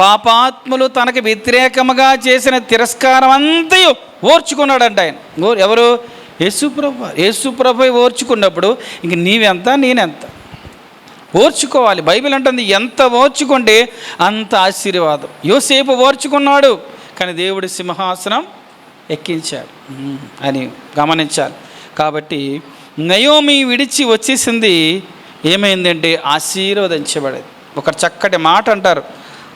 పాపాత్ములు తనకు వ్యతిరేకముగా చేసిన తిరస్కారం అంతయు ఓర్చుకున్నాడంట ఆయన. ఎవరు? యేసుప్రభు ఓర్చుకున్నప్పుడు ఇంక నీవెంత నేనెంత ఓర్చుకోవాలి. బైబిల్ అంటుంది ఎంత ఓర్చుకుంటే అంత ఆశీర్వాదం. యోసేపు ఓర్చుకున్నాడు, కానీ దేవుడి సింహాసనం ఎక్కించాడు అని గమనించాలి. కాబట్టి నయోమి విడిచి వచ్చేసింది, ఏమైందంటే ఆశీర్వదించబడేది. ఒక చక్కటి మాట అంటారు,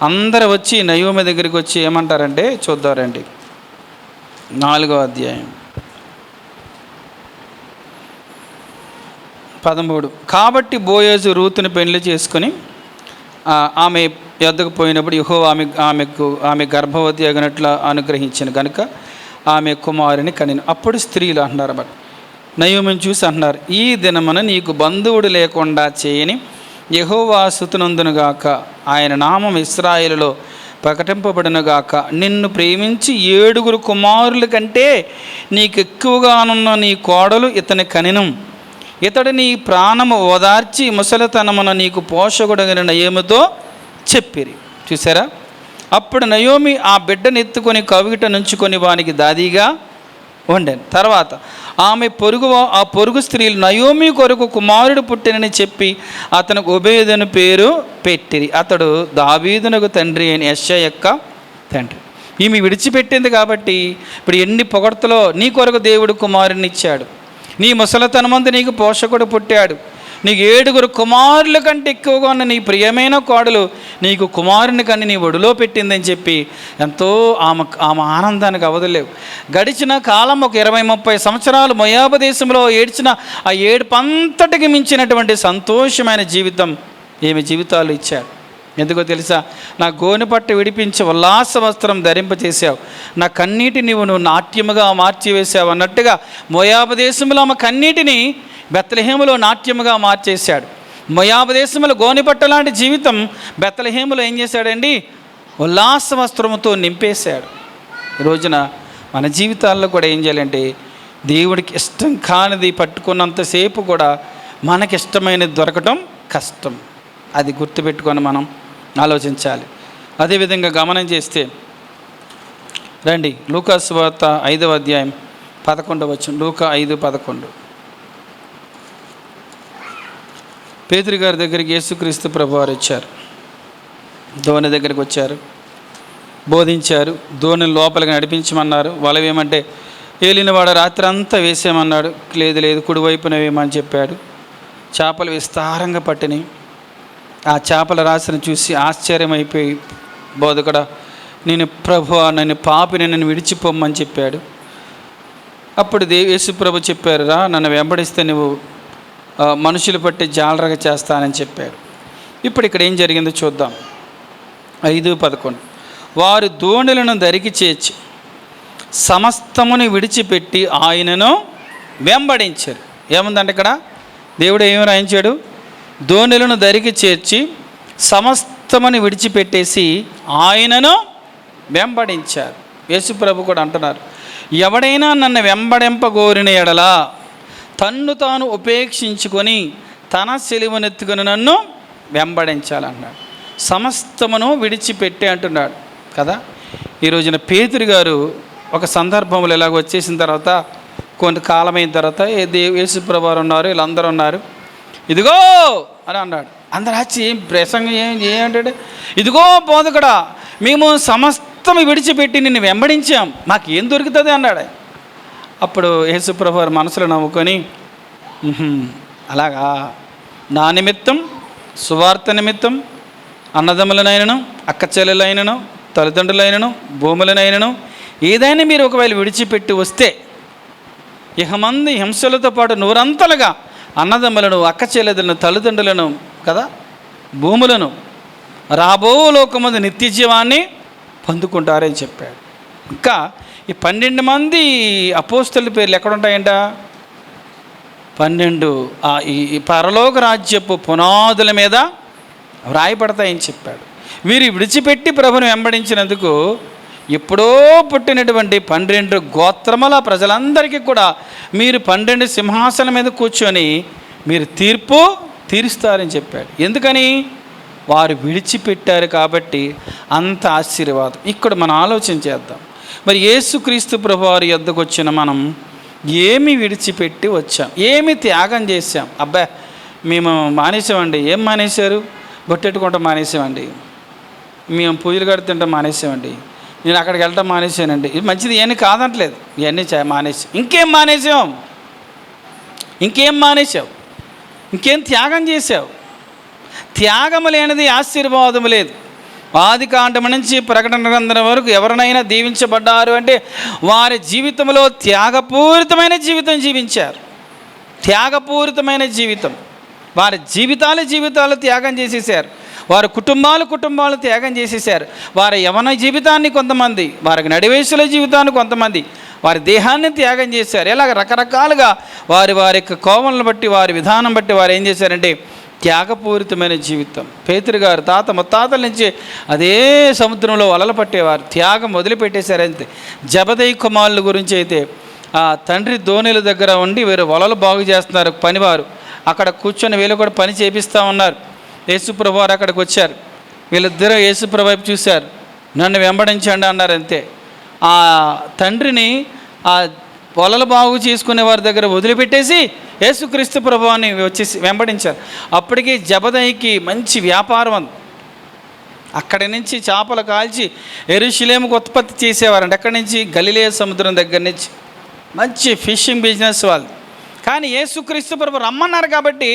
అందరూ వచ్చి నయోమి దగ్గరికి వచ్చి ఏమంటారంటే చూద్దారండి, 4వ అధ్యాయం 13. కాబట్టి బోయజు రూతుని పెళ్లి చేసుకొని ఆమె యొద్దకు పోయినప్పుడు యెహోవా ఆమె గర్భవతి అగినట్లు అనుగ్రహించిన కనుక ఆమె కుమారుని కనిను. అప్పుడు స్త్రీలు అంటున్నారు, బట్ నయోమిని చూసి అంటున్నారు, ఈ దినమున నీకు బంధువుడు లేకుండా చేయని యెహోవా స్తుతినందునుగాక, ఆయన నామం ఇశ్రాయేలులో ప్రకటింపబడినగాక. నిన్ను ప్రేమించి 7 కుమారుల కంటే నీకు ఎక్కువగానున్న నీ కోడలు ఇతని కనిను. ఇతడు నీ ప్రాణము ఓదార్చి ముసలితనమున నీకు పోషకుడగిన నయోమితో చెప్పిరి. చూసారా? అప్పుడు నయోమి ఆ బిడ్డను ఎత్తుకొని కవిట నుంచుకొని వానికి దాదిగా వండాను. తర్వాత ఆ పొరుగు స్త్రీలు నయోమి కొరకు కుమారుడు పుట్టినని చెప్పి అతనికి ఒబేదను పేరు పెట్టిరి. అతడు దావీదునకు తండ్రి అయిన యెష్షయి యొక్క తండ్రి. ఈమె విడిచిపెట్టింది కాబట్టి ఇప్పుడు ఎన్ని పొగడ్తలో, నీ కొరకు దేవుడు కుమారుని ఇచ్చాడు, నీ ముసలితనమందు నీకు పోషకుడు పుట్టాడు, నీకు 7 కుమారుల కంటే ఎక్కువగా ఉన్న నీ ప్రియమైన కోడలు నీకు కుమారుని కన్ని నీ ఒడిలో పెట్టిందని చెప్పి ఎంతో ఆమె ఆనందానికి అవధులేవు. గడిచిన కాలం ఒక 20-30 సంవత్సరాలు మొయాబు దేశంలో ఏడ్చిన ఆ ఏడుపంతటికి మించినటువంటి సంతోషమైన జీవితం ఈమె జీవితాలు ఇచ్చాడు. ఎందుకో తెలుసా? నా గోనెపట్టు విడిపించి ఉల్లాస వస్త్రం ధరింపచేసావు, నా కన్నీటి నువ్వు నాట్యముగా మార్చివేసావు అన్నట్టుగా మొయాబు దేశంలో ఆమె కన్నీటిని బెత్లెహేములో నాట్యముగా మార్చేశాడు. మొయాబు దేశంలో గోనెపట్టు లాంటి జీవితం బెత్లెహేములో ఏం చేశాడండి? ఉల్లాస వస్త్రముతో నింపేశాడు. ఈ రోజున మన జీవితాల్లో కూడా ఏం చేయాలంటే, దేవుడికి ఇష్టం కానిది పట్టుకున్నంతసేపు కూడా మనకిష్టమైనది దొరకటం కష్టం. అది గుర్తుపెట్టుకొని మనం ఆలోచించాలి. అదేవిధంగా గమనం చేస్తే రండి, లూకా సువార్త 5వ అధ్యాయం 11వ వచనం. లూకా 5:11. పేతురు గారి దగ్గరికి యేసుక్రీస్తు ప్రభువారు వచ్చారు. ధోని దగ్గరికి వచ్చారు, బోధించారు, ధోని లోపలికి నడిపించమన్నారు. వలవేమంటే ఏలినవాడ రాత్రి అంతా వేసేయమన్నాడు. లేదు కుడివైపున వేయమని చెప్పాడు. చేపలు విస్తారంగా పట్టినాయి. ఆ చేపల రాశిని చూసి ఆశ్చర్యమైపోయి బోధకుడా, నేను ప్రభువా, నన్ను పాపిని నన్ను విడిచిపోమ్మని చెప్పాడు. అప్పుడు యేసు ప్రభు చెప్పారు, రా నన్ను వెంబడిస్తే నువ్వు మనుషులు పట్టి జాలరగా చేస్తానని చెప్పాడు. ఇప్పుడు ఇక్కడ ఏం జరిగిందో చూద్దాం. 5:11. వారు దోణులను దరికి చేర్చి సమస్తముని విడిచిపెట్టి ఆయనను వెంబడించారు. ఏముందంటే ఇక్కడ దేవుడు ఏమి రాయించాడు? దోణులను దరికి చేర్చి సమస్తముని విడిచిపెట్టేసి ఆయనను వెంబడించారు. యేసు ప్రభు కూడా అంటున్నారు, ఎవడైనా నన్ను వెంబడింపగోరిన ఎడలా తన్ను తాను ఉపేక్షించుకొని తన సిలువనెత్తుకొని నన్ను వెంబడించాలన్నాడు. సమస్తమును విడిచిపెట్టి అంటున్నాడు కదా. ఈ రోజున పేతురు గారు ఒక సందర్భంలో ఇలాగ వచ్చేసిన తర్వాత కొంతకాలమైన తర్వాత యేసు ప్రభు ఉన్నారు, వీళ్ళందరూ ఉన్నారు. ఇదిగో అని అన్నాడు. అందరు వచ్చి ఏం ప్రసంగం ఏమంటాడు? ఇదిగో బోధకుడా, మేము సమస్తం విడిచిపెట్టి నిన్ను వెంబడించాం, మాకు ఏం దొరుకుతుంది అన్నాడు. అప్పుడు యేసుప్రభు వారి మనసులో నవ్వుకొని, అలాగా, నా నిమిత్తం, సువార్త నిమిత్తం అన్నదమ్ములనైనను, అక్క చెల్లెలైనను, తల్లిదండ్రులైనను, భూములనైనను ఏదైనా మీరు ఒకవేళ విడిచిపెట్టి వస్తే, ఇహమంది హింసలతో పాటు నూరంతలుగా అన్నదమ్ములను, అక్క చెల్లెలను, తల్లిదండ్రులను కదా, భూములను, రాబో లోకమందు నిత్య జీవాన్ని పొందుకుంటారని చెప్పాడు. ఇంకా ఈ 12 మంది అపోస్తలుల పేర్లు ఎక్కడుంటాయంట? 12 ఈ పరలోక రాజ్యపు పునాదుల మీద వ్రాయపడతాయని చెప్పాడు. వీరు విడిచిపెట్టి ప్రభుని వెంబడించినందుకు ఎప్పుడో పుట్టినటువంటి 12 గోత్రముల ప్రజలందరికీ కూడా మీరు 12 సింహాసనం మీద కూర్చొని మీరు తీర్పు తీరుస్తారని చెప్పాడు. ఎందుకని? వారు విడిచిపెట్టారు కాబట్టి అంత ఆశీర్వాదం. ఇక్కడ మనం ఆలోచన చేద్దాం. మరి యేసుక్రీస్తు ప్రభువారి యొద్దకు వచ్చిన మనం ఏమి విడిచిపెట్టి వచ్చాం? ఏమి త్యాగం చేశాం? అబ్బా, మేము మానేసామండి. ఏం మానేశారు? బొట్టెట్టుకుంటాం మానేసామండి, మేము పూజలు కడుతుంటాం మానేసామండి, నేను అక్కడికి వెళ్ళటం మానేసానండి. ఇది మంచిది ఏమీ కాదంటలేదు, ఇవన్నీ మానేసి ఇంకేం మానేసాం? ఇంకేం మానేసావు? ఇంకేం త్యాగం చేసావు? త్యాగము లేనిది ఆశీర్వాదము లేదు. ఆదికాండం నుంచి ప్రకటన గ్రంథం వరకు ఎవరినైనా దీవించబడ్డారు అంటే వారి జీవితంలో త్యాగపూరితమైన జీవితం జీవించారు. త్యాగపూరితమైన జీవితం. వారి జీవితాలు త్యాగం చేసేసారు. వారి కుటుంబాలు త్యాగం చేసేసారు. వారి యవన జీవితాన్ని కొంతమంది, వారికి నడివయసుల జీవితాన్ని కొంతమంది, వారి దేహాన్ని త్యాగం చేశారు. ఇలాగ రకరకాలుగా వారి యొక్క కోవలను బట్టి, వారి విధానం బట్టి వారు ఏం చేశారంటే త్యాగపూరితమైన జీవితం. పేతురు గారు ముత్తాతల నుంచి అదే సముద్రంలో వలలు పట్టేవారు, త్యాగం వదిలిపెట్టేశారంతే. జబదయి కుమారుల గురించి అయితే ఆ తండ్రి దోణిల దగ్గర ఉండి వీరు వలలు బాగు చేస్తున్నారు పనివారు, అక్కడ కూర్చొని వీళ్ళు కూడా పని చేపిస్తూ ఉన్నారు. యేసుప్రభు వారు అక్కడికి వచ్చారు. వీళ్ళిద్దరూ యేసుప్రభు వైపు చూశారు, నన్ను వెంబడించండి అన్నారు. అంతే. ఆ తండ్రిని ఆ వలలు బాగు చేసుకునే వారి దగ్గర వదిలిపెట్టేసి యేసుక్రీస్తు ప్రభువాన్ని వచ్చేసి వెంబడించారు. అప్పటికి జబదయికి మంచి వ్యాపారం ఉంది. అక్కడి నుంచి చేపలు కాల్చి యెరూషలేముకు ఉత్పత్తి చేసేవారంట. అక్కడి నుంచి గలిలయ సముద్రం దగ్గర నుంచి మంచి ఫిషింగ్ బిజినెస్ వాళ్ళు. కానీ యేసుక్రీస్తు ప్రభు రమ్మన్నారు కాబట్టి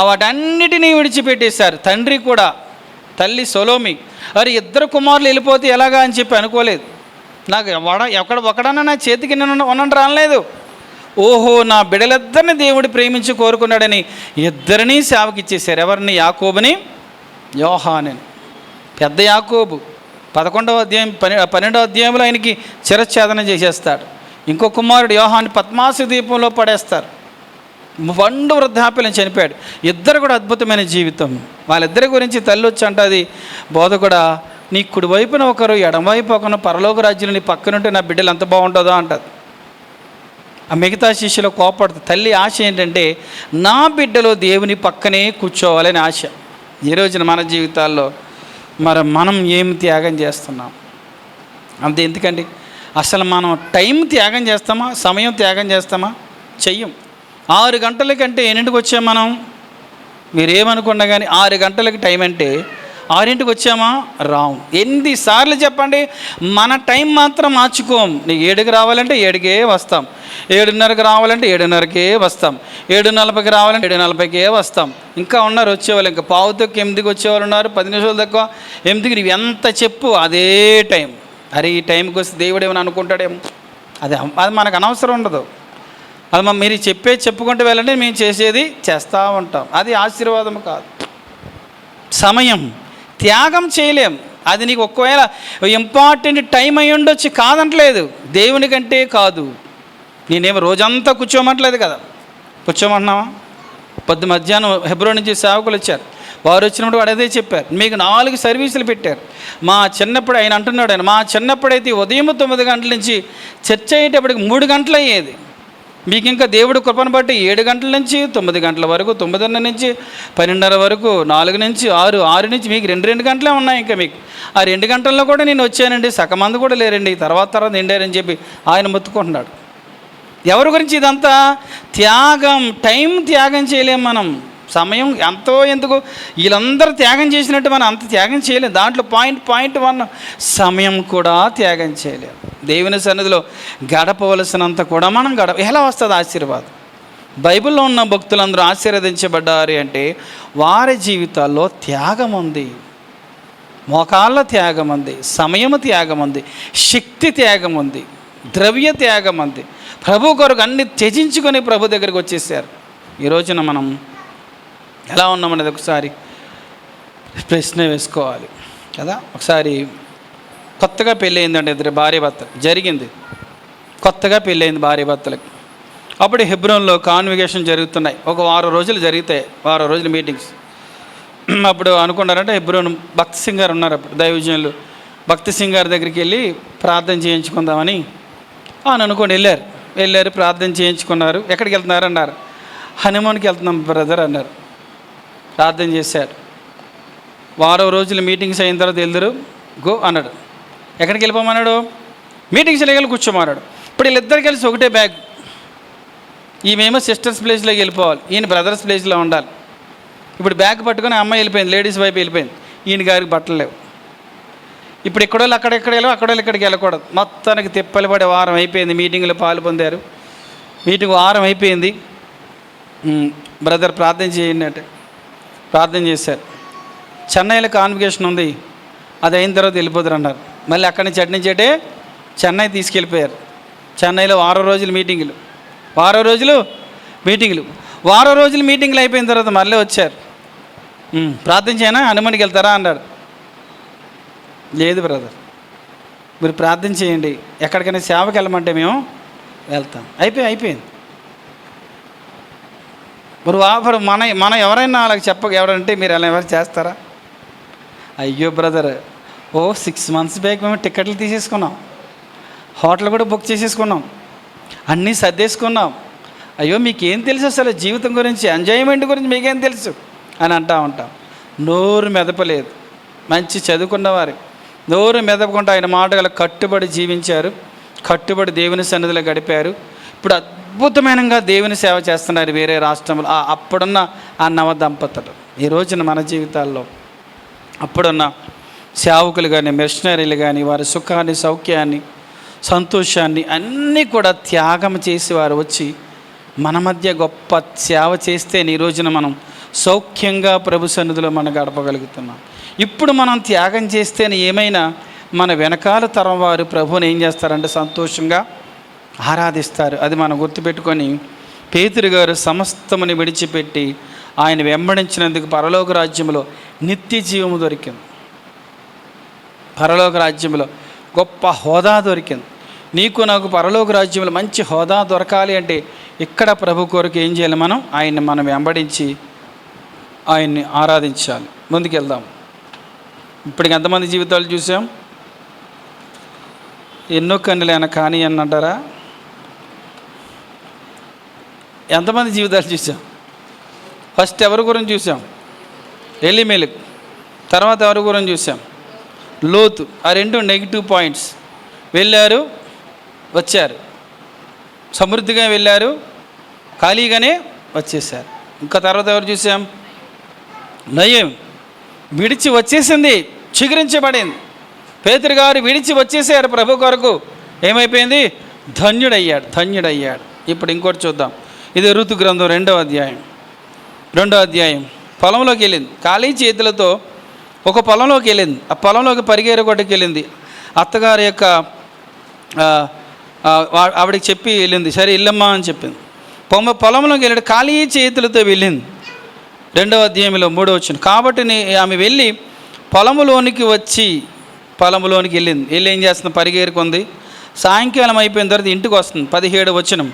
వాటన్నిటినీ విడిచిపెట్టేశారు. తండ్రి కూడా, తల్లి సొలోమి, మరి 2 కుమారులు వెళ్ళిపోతే ఎలాగా అని చెప్పి అనుకోలేదు. నాకు ఒకడన్నా నా చేతికి ఉన్నట్టు రాలేదు. ఓహో, నా బిడ్డలిద్దరిని దేవుడు ప్రేమించి కోరుకున్నాడని 2 సేవకి ఇచ్చేశారు. ఎవరిని? యాకోబుని, యోహానుని. పెద్ద యాకోబు 11వ అధ్యాయం 12వ అధ్యాయంలో ఆయనకి శిరచ్ఛేదన చేసేస్తాడు. ఇంకో కుమారుడు యోహాను పద్మాసు దీపంలో పడేస్తారు. 2 వృద్ధాప్యం చనిపోయాడు. 2 కూడా అద్భుతమైన జీవితం. వాళ్ళిద్దరి గురించి తల్లి వచ్చి అంటది, బోధ కూడా, నీ కుడివైపున ఒకరు, ఎడమవైపు ఒకరు, పరలోక రాజ్యంలో నీ పక్కనుంటే నా బిడ్డలు ఎంత బాగుంటుందో అంటది. ఆ మిగతా శిష్యులు కోపడుతుంది. తల్లి ఆశ ఏంటంటే నా బిడ్డలు దేవుని పక్కనే కూర్చోవాలని ఆశ. ఈ రోజున మన జీవితాల్లో మనం ఏం త్యాగం చేస్తున్నాం? అంతే. ఎందుకండి అసలు మనం టైం త్యాగం చేస్తామా? సమయం త్యాగం చేస్తామా? చెయ్యం. 6 గంటల కంటే ఎన్నింటికి వచ్చాం మనం? మీరేమనుకున్నా కానీ 6 గంటలకి టైం అంటే 6ంటికి వచ్చామా? రావు. ఎన్నిసార్లు చెప్పండి, మన టైం మాత్రం మార్చుకోం. నీకు 7కి రావాలంటే 7కే వస్తాం, 7:30కి రావాలంటే 7:30కే వస్తాం, 7:40కి రావాలంటే 7:40కే వస్తాం. ఇంకా ఉన్నారు వచ్చేవాళ్ళు, ఇంకా పావుతొక్కి 8కి వచ్చేవాళ్ళు ఉన్నారు, 10 నిమిషాలు తక్కువ 8కి. నువ్వు ఎంత చెప్పు అదే టైం. అరే ఈ టైంకి వస్తే దేవుడు ఏమని అనుకుంటాడేమో, అది మనకు అనవసరం ఉండదు. అది మీరు చెప్పుకుంటూ వెళ్ళండి, మేము చేసేది చేస్తూ ఉంటాం. అది ఆశీర్వాదం కాదు. సమయం త్యాగం చేయలేం. అది నీకు ఒకవేళ ఇంపార్టెంట్ టైం అయి ఉండొచ్చు, కాదంటలేదు. దేవుని కంటే కాదు. నేనేమో రోజంతా కూర్చోమంటలేదు కదా, కూర్చోమంటున్నావా? మధ్యాహ్నం హెబ్రోన్ నుంచి సేవకులు వచ్చారు. వారు వచ్చినప్పుడు వాడు అదే చెప్పారు, మీకు 4 సర్వీసులు పెట్టారు. మా చిన్నప్పుడు ఆయన అంటున్నాడు, మా చిన్నప్పుడైతే ఉదయం 9 గంటల నుంచి చర్చ అయ్యేటప్పటికి 3 గంటలు అయ్యేది. మీకు ఇంకా దేవుడు కృపను బట్టి 7 గంటల నుంచి 9 గంటల వరకు, 9:30 నుంచి 12:30 వరకు, 4 నుంచి 6, 6 నుంచి మీకు 2 గంటలే ఉన్నాయి. ఇంకా మీకు ఆ 2 గంటల్లో కూడా నేను వచ్చానండి, సగమంది కూడా లేరండి, తర్వాత నిండారని చెప్పి ఆయన మొత్తుకుంటున్నాడు. ఎవరి గురించి ఇదంతా? త్యాగం. టైం త్యాగం చేయలేం మనం. సమయం ఎంతో ఎందుకు, వీళ్ళందరూ త్యాగం చేసినట్టు మనం అంత త్యాగం చేయలేం. దాంట్లో పాయింట్ 1 సమయం కూడా త్యాగం చేయలేం. దేవుని సన్నిధిలో గడపవలసినంత కూడా మనం ఎలా వస్తుంది ఆశీర్వాదం? బైబిల్లో ఉన్న భక్తులందరూ ఆశీర్వదించబడ్డారు అంటే వారి జీవితాల్లో త్యాగం ఉంది, మోకాళ్ళ త్యాగం ఉంది, సమయము త్యాగం ఉంది, శక్తి త్యాగం ఉంది, ద్రవ్య త్యాగం ఉంది. ప్రభు కొరకు అన్ని త్యజించుకొని ప్రభు దగ్గరికి వచ్చేసారు. ఈ రోజున మనం ఎలా ఉన్నామనేది ఒకసారి ప్రశ్న వేసుకోవాలి కదా. ఒకసారి కొత్తగా పెళ్ళయిందండి, ఇద్దరు భార్య భర్త జరిగింది. కొత్తగా పెళ్ళయింది భార్య భర్తలకు. అప్పుడు హెబ్రోన్లో కాన్వికేషన్ జరుగుతున్నాయి. ఒక వారం రోజులు జరుగుతాయి, వారం రోజులు మీటింగ్స్. అప్పుడు అనుకున్నారంటే హెబ్రోన్ భక్తి సింగ్ గారు ఉన్నారు, అప్పుడు దైవజనులు భక్తి సింగ్ గారి దగ్గరికి వెళ్ళి ప్రార్థన చేయించుకుందామని అని అనుకోండి వెళ్ళారు ప్రార్థన చేయించుకున్నారు. ఎక్కడికి వెళ్తున్నారు అన్నారు. హనుమాన్కి వెళ్తున్నాం బ్రదర్ అన్నారు. ప్రార్థన చేశారు. వారం రోజులు మీటింగ్స్ అయిన తర్వాత వెళ్దురు గో అన్నాడు. ఎక్కడికి వెళ్ళిపోమన్నాడు? మీటింగ్స్లో వెళ్ళి కూర్చోమన్నాడు. ఇప్పుడు వీళ్ళిద్దరు కలిసి ఒకటే బ్యాగ్. ఈమెమో సిస్టర్స్ ప్లేస్లోకి వెళ్ళిపోవాలి, ఈయన బ్రదర్స్ ప్లేస్లో ఉండాలి. ఇప్పుడు బ్యాగ్ పట్టుకొని అమ్మాయి వెళ్ళిపోయింది, లేడీస్ వైపు వెళ్ళిపోయింది. ఈయన గారికి బట్టలు లేవు. ఇప్పుడు ఎక్కడోళ్ళు అక్కడెక్కడ వెళ్ళవు, అక్కడోళ్ళు ఇక్కడికి వెళ్ళకూడదు. మొత్తానికి తిప్పలు పడే వారం అయిపోయింది. మీటింగ్లో పాలు పొందారు. మీటింగ్ వారం అయిపోయింది. బ్రదర్ ప్రార్థన చేయండి అంటే ప్రార్థన చేశారు. చెన్నైలో కాన్వికేషన్ ఉంది, అది అయిన తర్వాత వెళ్ళిపోతారు అన్నారు. మళ్ళీ అక్కడి నుంచి అట్నుంచేటే చెన్నై తీసుకెళ్ళిపోయారు. చెన్నైలో వారం రోజులు మీటింగులు, వారం రోజులు అయిపోయిన తర్వాత మళ్ళీ వచ్చారు. ప్రార్థన చేయనా, హనుమాన్కి వెళ్తారా అన్నాడు. లేదు బ్రదర్, మీరు ప్రార్థన చేయండి, ఎక్కడికైనా సేవకి వెళ్ళమంటే మేము వెళ్తాం. అయిపోయింది. మరి మనం ఎవరైనా వాళ్ళకి ఎవరంటే మీరు అలా ఎవరు చేస్తారా? అయ్యో బ్రదర్, 6 months బ్యాక్ మేము టికెట్లు తీసేసుకున్నాం, హోటల్ కూడా బుక్ చేసేసుకున్నాం, అన్నీ సర్దేసుకున్నాం. అయ్యో మీకేం తెలుసు అసలు జీవితం గురించి, ఎంజాయ్మెంట్ గురించి మీకేం తెలుసు అని ఉంటాం. నోరు మెదపలేదు. మంచి చదువుకున్నవారు నోరు మెదపకుండా ఆయన మాటలు కట్టుబడి జీవించారు, కట్టుబడి దేవుని సన్నిధిలో గడిపారు. ఇప్పుడు అద్భుతమైనగా దేవుని సేవ చేస్తున్నారు వేరే రాష్ట్రంలో. అప్పుడున్న ఆ నవ దంపతులు ఈ రోజున మన జీవితాల్లో అప్పుడున్న సేవకులు కానీ మిషనరీలు కానీ వారి సుఖాన్ని, సౌఖ్యాన్ని, సంతోషాన్ని అన్నీ కూడా త్యాగం చేసి వారు వచ్చి మన మధ్య గొప్ప సేవ చేస్తే ఈ రోజున మనం సౌఖ్యంగా ప్రభు సన్నిధిలో మనం గడపగలుగుతున్నాం. ఇప్పుడు మనం త్యాగం చేస్తేనే ఏమైనా మన వెనకాల తరం వారు ప్రభువుని ఏం చేస్తారంటే సంతోషంగా ఆరాధిస్తారు. అది మనం గుర్తుపెట్టుకొని పేతురు గారు సమస్తముని విడిచిపెట్టి ఆయన వెంబడించినందుకు పరలోక రాజ్యంలో నిత్య జీవము దొరికింది. పరలోక రాజ్యంలో గొప్ప హోదా దొరికింది. నీకు నాకు పరలోక రాజ్యంలో మంచి హోదా దొరకాలి అంటే ఇక్కడ ప్రభు కొరకు ఏం చేయాలి? ఆయన్ని మనం వెంబడించి ఆయన్ని ఆరాధించాలి. ముందుకెళ్దాం. ఇప్పటికి ఎంతమంది జీవితాలు చూసాం? ఎన్నో కన్నులైనా కానీ అని అంటారా? ఎంతమంది జీవితాలు చూసాం? ఫస్ట్ ఎవరి గురించి చూసాం? ఎలీమెలెకు. తర్వాత ఎవరి గురించి చూసాం? లోతు. ఆ రెండు నెగిటివ్ పాయింట్స్. వెళ్ళారు, వచ్చారు, సమృద్ధిగా వెళ్ళారు, ఖాళీగానే వచ్చేసారు. ఇంకా తర్వాత ఎవరు చూసాం? నయం. విడిచి వచ్చేసింది, చిగురించబడింది. పేతురు గారు విడిచి వచ్చేసారు ప్రభు కొరకు. ఏమైపోయింది? ధన్యుడయ్యాడు. ఇప్పుడు ఇంకోటి చూద్దాం. ఇది ఋతు గ్రంథం 2వ అధ్యాయం. పొలంలోకి వెళ్ళింది, ఖాళీ చేతులతో ఒక పొలంలోకి వెళ్ళింది. ఆ పొలంలోకి పరిగెరు కొట్టుకు వెళ్ళింది. అత్తగారి యొక్క ఆవిడకి చెప్పి వెళ్ళింది, సరే ఇల్లమ్మా అని చెప్పింది. పొలంలోకి వెళ్ళాడు, ఖాళీ చేతులతో వెళ్ళింది. 2వ అధ్యాయంలో 3వ వచనం. కాబట్టి ఆమె వెళ్ళి పొలంలోనికి వెళ్ళింది. వెళ్ళి ఏం చేస్తుంది? పరిగెరుకుంది. సాయంకాలం అయిపోయిన తర్వాత ఇంటికి వస్తుంది. 17వ వచనం.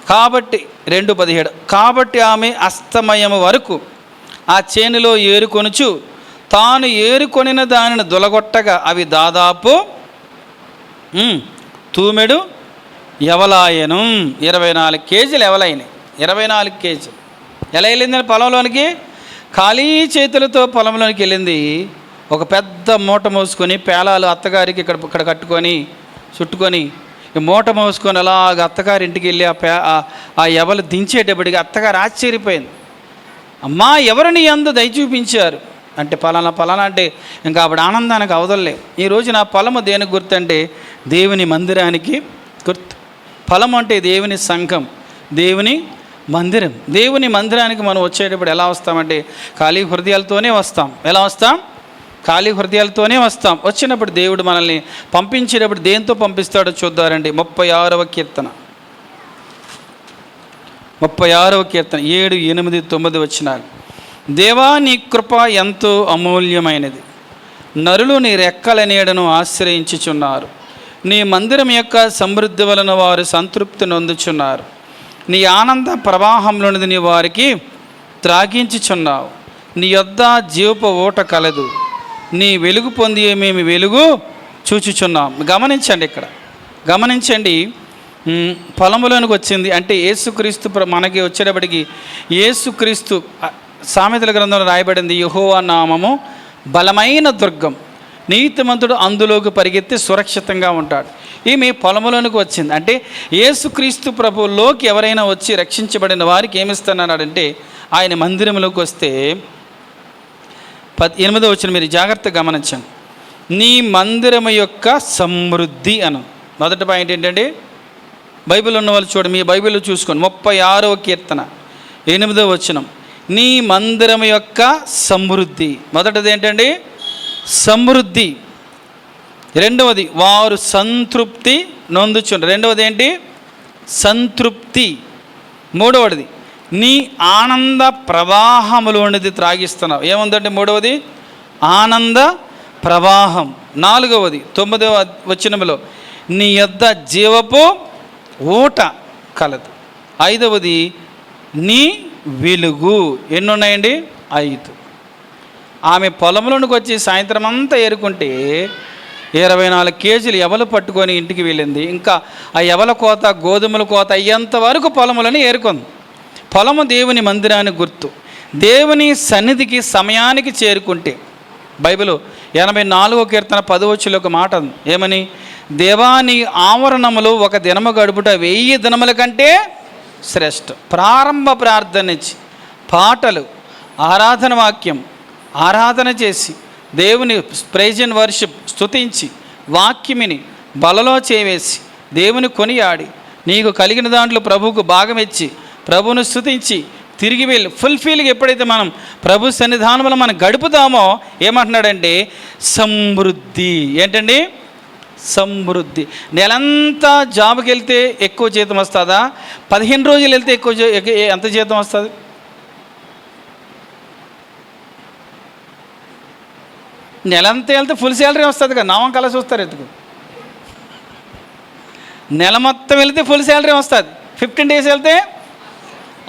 కాబట్టి 2:17. కాబట్టి ఆమె అస్తమయము వరకు ఆ చేనులో ఏరుకొనుచు తాను ఏరుకొనిన దానిని దొలగొట్టగా అవి దాదాపు తూమెడు ఎవలాయను. 24 కేజీలు ఎవలైనాయి. 24 కేజీలు. ఎలా వెళ్ళిందని పొలంలోనికి? ఖాళీ చేతులతో పొలంలోనికి వెళ్ళింది. ఒక పెద్ద మూట మోసుకొని పేలాలు అత్తగారికి ఇక్కడ కట్టుకొని చుట్టుకొని మూట మోసుకొని అలాగ అత్తగారి ఇంటికి వెళ్ళి ఆ ఎవలు దించేటప్పటికి అత్తగారు ఆశ్చర్యపోయింది. అమ్మా, ఎవరు నీ అందు దయ చూపించారు? అంటే పలానా పలానా అంటే ఇంకా ఆవిడ ఆనందానికి అవదలే. ఈరోజు నా ఫలము దేనికి గుర్తు అంటే దేవుని మందిరానికి గుర్తు. ఫలం అంటే దేవుని సంఘం, దేవుని మందిరం. దేవుని మందిరానికి మనం వచ్చేటప్పుడు ఎలా వస్తామంటే ఖాళీ హృదయాలతోనే వస్తాం. ఎలా వస్తాం? ఖాళీ హృదయాలతోనే వస్తాం. వచ్చినప్పుడు దేవుడు మనల్ని పంపించేటప్పుడు దేంతో పంపిస్తాడో చూద్దారండి. 36వ కీర్తన 7, 8, 9 వచనాలు. దేవా, నీ కృప ఎంతో అమూల్యమైనది. నరులు నీ రెక్కల నీడను ఆశ్రయించుచున్నారు. నీ మందిరం యొక్క సమృద్ధి వలన వారు సంతృప్తి నొందుచున్నారు. నీ ఆనంద ప్రవాహంలోనిది నీ వారికి త్రాగించుచున్నావు. నీ యొద్ద జీవపు ఊట కలదు. నీ వెలుగు పొంది మేము వెలుగు చూచుచున్నాం. గమనించండి, ఇక్కడ గమనించండి. పొలములోనికి వచ్చింది అంటే యేసుక్రీస్తు మనకి వచ్చేటప్పటికి యేసుక్రీస్తు సామెతల గ్రంథంలో రాయబడింది, యెహోవా నామము బలమైన దుర్గం, నీతిమంతుడు అందులోకి పరిగెత్తి సురక్షితంగా ఉంటాడు. ఈమె పొలములోనికి వచ్చింది అంటే యేసుక్రీస్తు ప్రభువులోకి ఎవరైనా వచ్చి రక్షించబడిన వారికి ఏమిస్తున్నాడంటే ఆయన మందిరంలోకి వస్తే 8వ వచనం మీరు జాగ్రత్తగా గమనించండి. నీ మందిరము యొక్క సమృద్ధి అను. మొదటి పాయింట్ ఏంటంటే బైబిల్ ఉన్న వాళ్ళు చూడండి, మీ బైబిల్లో చూసుకోండి. 36వ కీర్తన 8వ వచనం, నీ మందిరం యొక్క సమృద్ధి. మొదటిది ఏంటండి? సమృద్ధి. రెండవది వారు సంతృప్తి నొందుచుండ్రు. రెండవది ఏంటి? సంతృప్తి. మూడవది నీ ఆనంద ప్రవాహములోనిది త్రాగిస్తున్నావు. ఏముందంటే మూడవది ఆనంద ప్రవాహం. నాలుగవది 9వ వచనములో నీ యొద్ద జీవపు ఊట కలదు. ఐదవది నీ వెలుగు. ఎన్ని ఉన్నాయండి? 5. ఆమె పొలంలోనికి వచ్చి సాయంత్రం అంతా ఏరుకుంటే 24 కేజీలు ఎవలు పట్టుకొని ఇంటికి వెళ్ళింది. ఇంకా ఆ ఎవల కోత, గోధుమల కోత అయ్యేంత వరకు పొలములను ఏరుకుంది. పొలము దేవుని మందిరానికి గుర్తు. దేవుని సన్నిధికి సమయానికి చేరుకుంటే బైబిల్ 84వ కీర్తన 10వ వచనంలో ఒక మాట ఉంది. ఏమని? దేవాని ఆవరణములు ఒక దినము గడుపుట 1000 దినముల కంటే శ్రేష్ఠ. ప్రారంభ ప్రార్థన ఇచ్చి పాటలు, ఆరాధన వాక్యం, ఆరాధన చేసి దేవుని ప్రైజ్ అండ్ వర్షిప్ స్తుతించి వాక్యమిని బలలో చేవేసి దేవుని కొనియాడి నీకు కలిగిన దాంట్లో ప్రభువుకు భాగం ఇచ్చి ప్రభువును స్తుతించి తిరిగి వెళ్ళి ఫుల్ఫిల్గా ఎప్పుడైతే మనం ప్రభు సన్నిధానంలో మనం గడుపుతామో ఏమంటున్నాడంటే సమృద్ధి. ఏంటండి? సమృద్ధి. నెలంతా జాబ్కి వెళ్తే ఎక్కువ జీతం వస్తుందా? 15 రోజులు వెళ్తే ఎంత జీతం వస్తుంది? నెలంతా వెళ్తే ఫుల్ శాలరీ వస్తుంది కదా. నామం కల చూస్తారు ఎందుకు? నెల మొత్తం వెళ్తే ఫుల్ శాలరీ వస్తుంది. 15 డేస్ వెళ్తే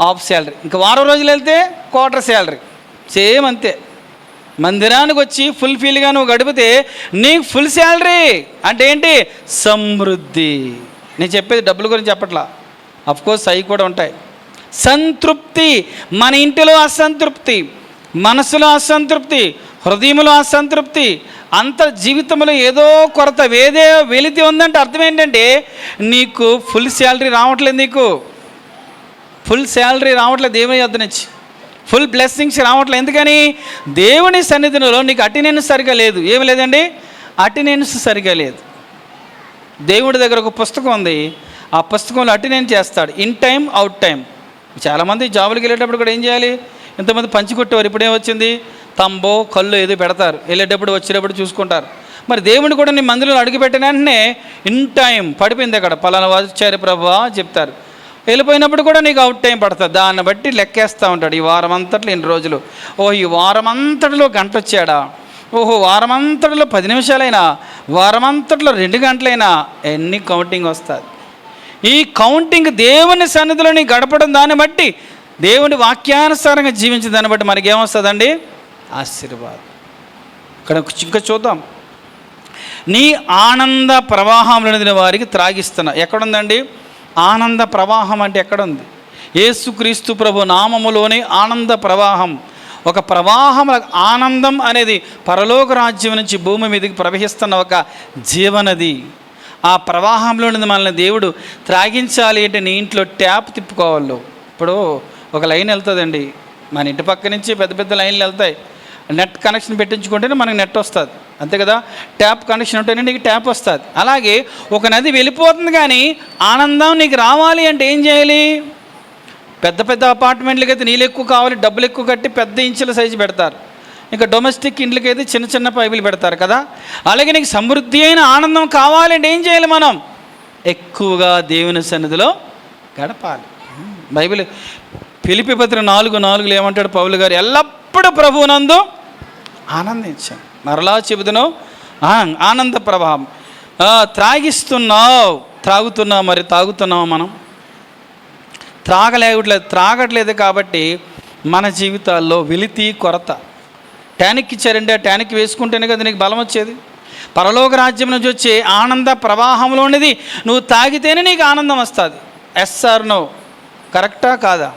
హాఫ్ శాలరీ. ఇంకా వారం రోజులు వెళ్తే క్వార్టర్ శాలరీ. సేమ్ అంతే. మందిరానికి వచ్చి ఫుల్ఫిల్గా నువ్వు గడిపితే నీకు ఫుల్ శాలరీ. అంటే ఏంటి? సమృద్ధి. నేను చెప్పేది డబ్బుల గురించి చెప్పట్లా, అఫ్కోర్స్ అవి కూడా ఉంటాయి. సంతృప్తి. మన ఇంటిలో అసంతృప్తి, మనసులో అసంతృప్తి, హృదయంలో అసంతృప్తి, అంత జీవితంలో ఏదో కొరత, వెలితి ఉందంటే అర్థం ఏంటంటే నీకు ఫుల్ శాలరీ రావట్లేదు. నీకు ఫుల్ శాలరీ రావట్లేదు దేవుని యొద్ద నుంచి. ఫుల్ బ్లెస్సింగ్స్ రావట్లేదు. ఎందుకని? దేవుని సన్నిధిలో నీకు అటెండెన్స్ సరిగా లేదు. ఏమి లేదండి? అటెండెన్స్ సరిగా లేదు. దేవుడి దగ్గర ఒక పుస్తకం ఉంది, ఆ పుస్తకంలో అటెండెన్స్ చేస్తాడు. In time, out time. చాలామంది జాబులకు వెళ్ళేటప్పుడు కూడా ఏం చేయాలి? ఇంతమంది పంచి కొట్టేవారు. ఇప్పుడేం వచ్చింది? తంబో కళ్ళు ఏదో పెడతారు, వెళ్ళేటప్పుడు వచ్చేటప్పుడు చూసుకుంటారు. మరి దేవుని కూడా నీ మందిరంలో అడుగుపెట్టిన వెంటనే ఇన్ టైం పడిపోయింది. అక్కడ పలానా వచ్చారు ప్రభువా చెప్తారు. వెళ్ళిపోయినప్పుడు కూడా నీకు అవుట్ టైం పడుతుంది. దాన్ని బట్టి లెక్కేస్తూ ఉంటాడు. ఈ వారం అంతట్లో 2 రోజులు. ఓహో, ఈ వారం అంతటిలో గంట వచ్చాడా? ఓహో, వారం అంతటిలో 10 నిమిషాలైనా, వారం అంతట్లో 2 గంటలైనా, ఎన్ని కౌంటింగ్ వస్తుంది. ఈ కౌంటింగ్ దేవుని సన్నిధిలో నీ గడపడం, దాన్ని బట్టి దేవుని వాక్యానుసారంగా జీవించిన దాన్ని బట్టి మనకి ఏమొస్తుందండి? ఆశీర్వాదం. ఇక్కడ ఇంకా చూద్దాం. నీ ఆనంద ప్రవాహంలోని వారికి త్రాగిస్తున్నా. ఎక్కడుందండి ఆనంద ప్రవాహం? అంటే ఎక్కడుంది? యేసుక్రీస్తు ప్రభు నామములోనే ఆనంద ప్రవాహం. ఒక ప్రవాహం. ఆనందం అనేది పరలోక రాజ్యం నుంచి భూమి మీదకి ప్రవహిస్తున్న ఒక జీవనది. ఆ ప్రవాహంలోని మనల్ని దేవుడు త్రాగించాలి అంటే నీ ఇంట్లో ట్యాప్ తిప్పుకోవాలి. ఇప్పుడు ఒక లైన్ వెళ్తుందండి, మన ఇంటి పక్క నుంచి పెద్ద పెద్ద లైన్లు వెళ్తాయి. నెట్ కనెక్షన్ పెట్టించుకుంటేనే మనకి నెట్ వస్తుంది, అంతే కదా. ట్యాప్ కనెక్షన్ ఉంటేనే నీకు ట్యాప్ వస్తుంది. అలాగే ఒక నది వెళ్ళిపోతుంది, కానీ ఆనందం నీకు రావాలి అంటే ఏం చేయాలి? పెద్ద పెద్ద అపార్ట్మెంట్లకి అయితే నీళ్ళు ఎక్కువ కావాలి, డబ్బులు ఎక్కువ కట్టి పెద్ద ఇంచుల సైజు పెడతారు. ఇంకా డొమెస్టిక్ ఇండ్లకైతే చిన్న చిన్న పైపులు పెడతారు కదా. అలాగే నీకు సమృద్ధి అయిన ఆనందం కావాలంటే ఏం చేయాలి? మనం ఎక్కువగా దేవుని సన్నిధిలో గడపాలి. బైబిల్ ఫిలిప్పీ పత్రిక 4:4 ఏమంటాడు పౌలు గారు? ఎల్లప్పుడూ ప్రభువునందు ఆనందించాను. మరలా చెబుతున్నావు, ఆనంద ప్రభావం. త్రాగుతున్నావు, మరి తాగుతున్నావు? మనం త్రాగట్లేదు కాబట్టి మన జీవితాల్లో వెలితి కొరత. ట్యానిక్ ఇచ్చారంటే ఆ ట్యానిక్ వేసుకుంటేనే కదా నీకు బలం వచ్చేది. పరలోక రాజ్యం నుంచి వచ్చే ఆనంద ప్రవాహంలోనిది నువ్వు తాగితేనే నీకు ఆనందం వస్తుంది. Yes or no? కరెక్టా కాదా?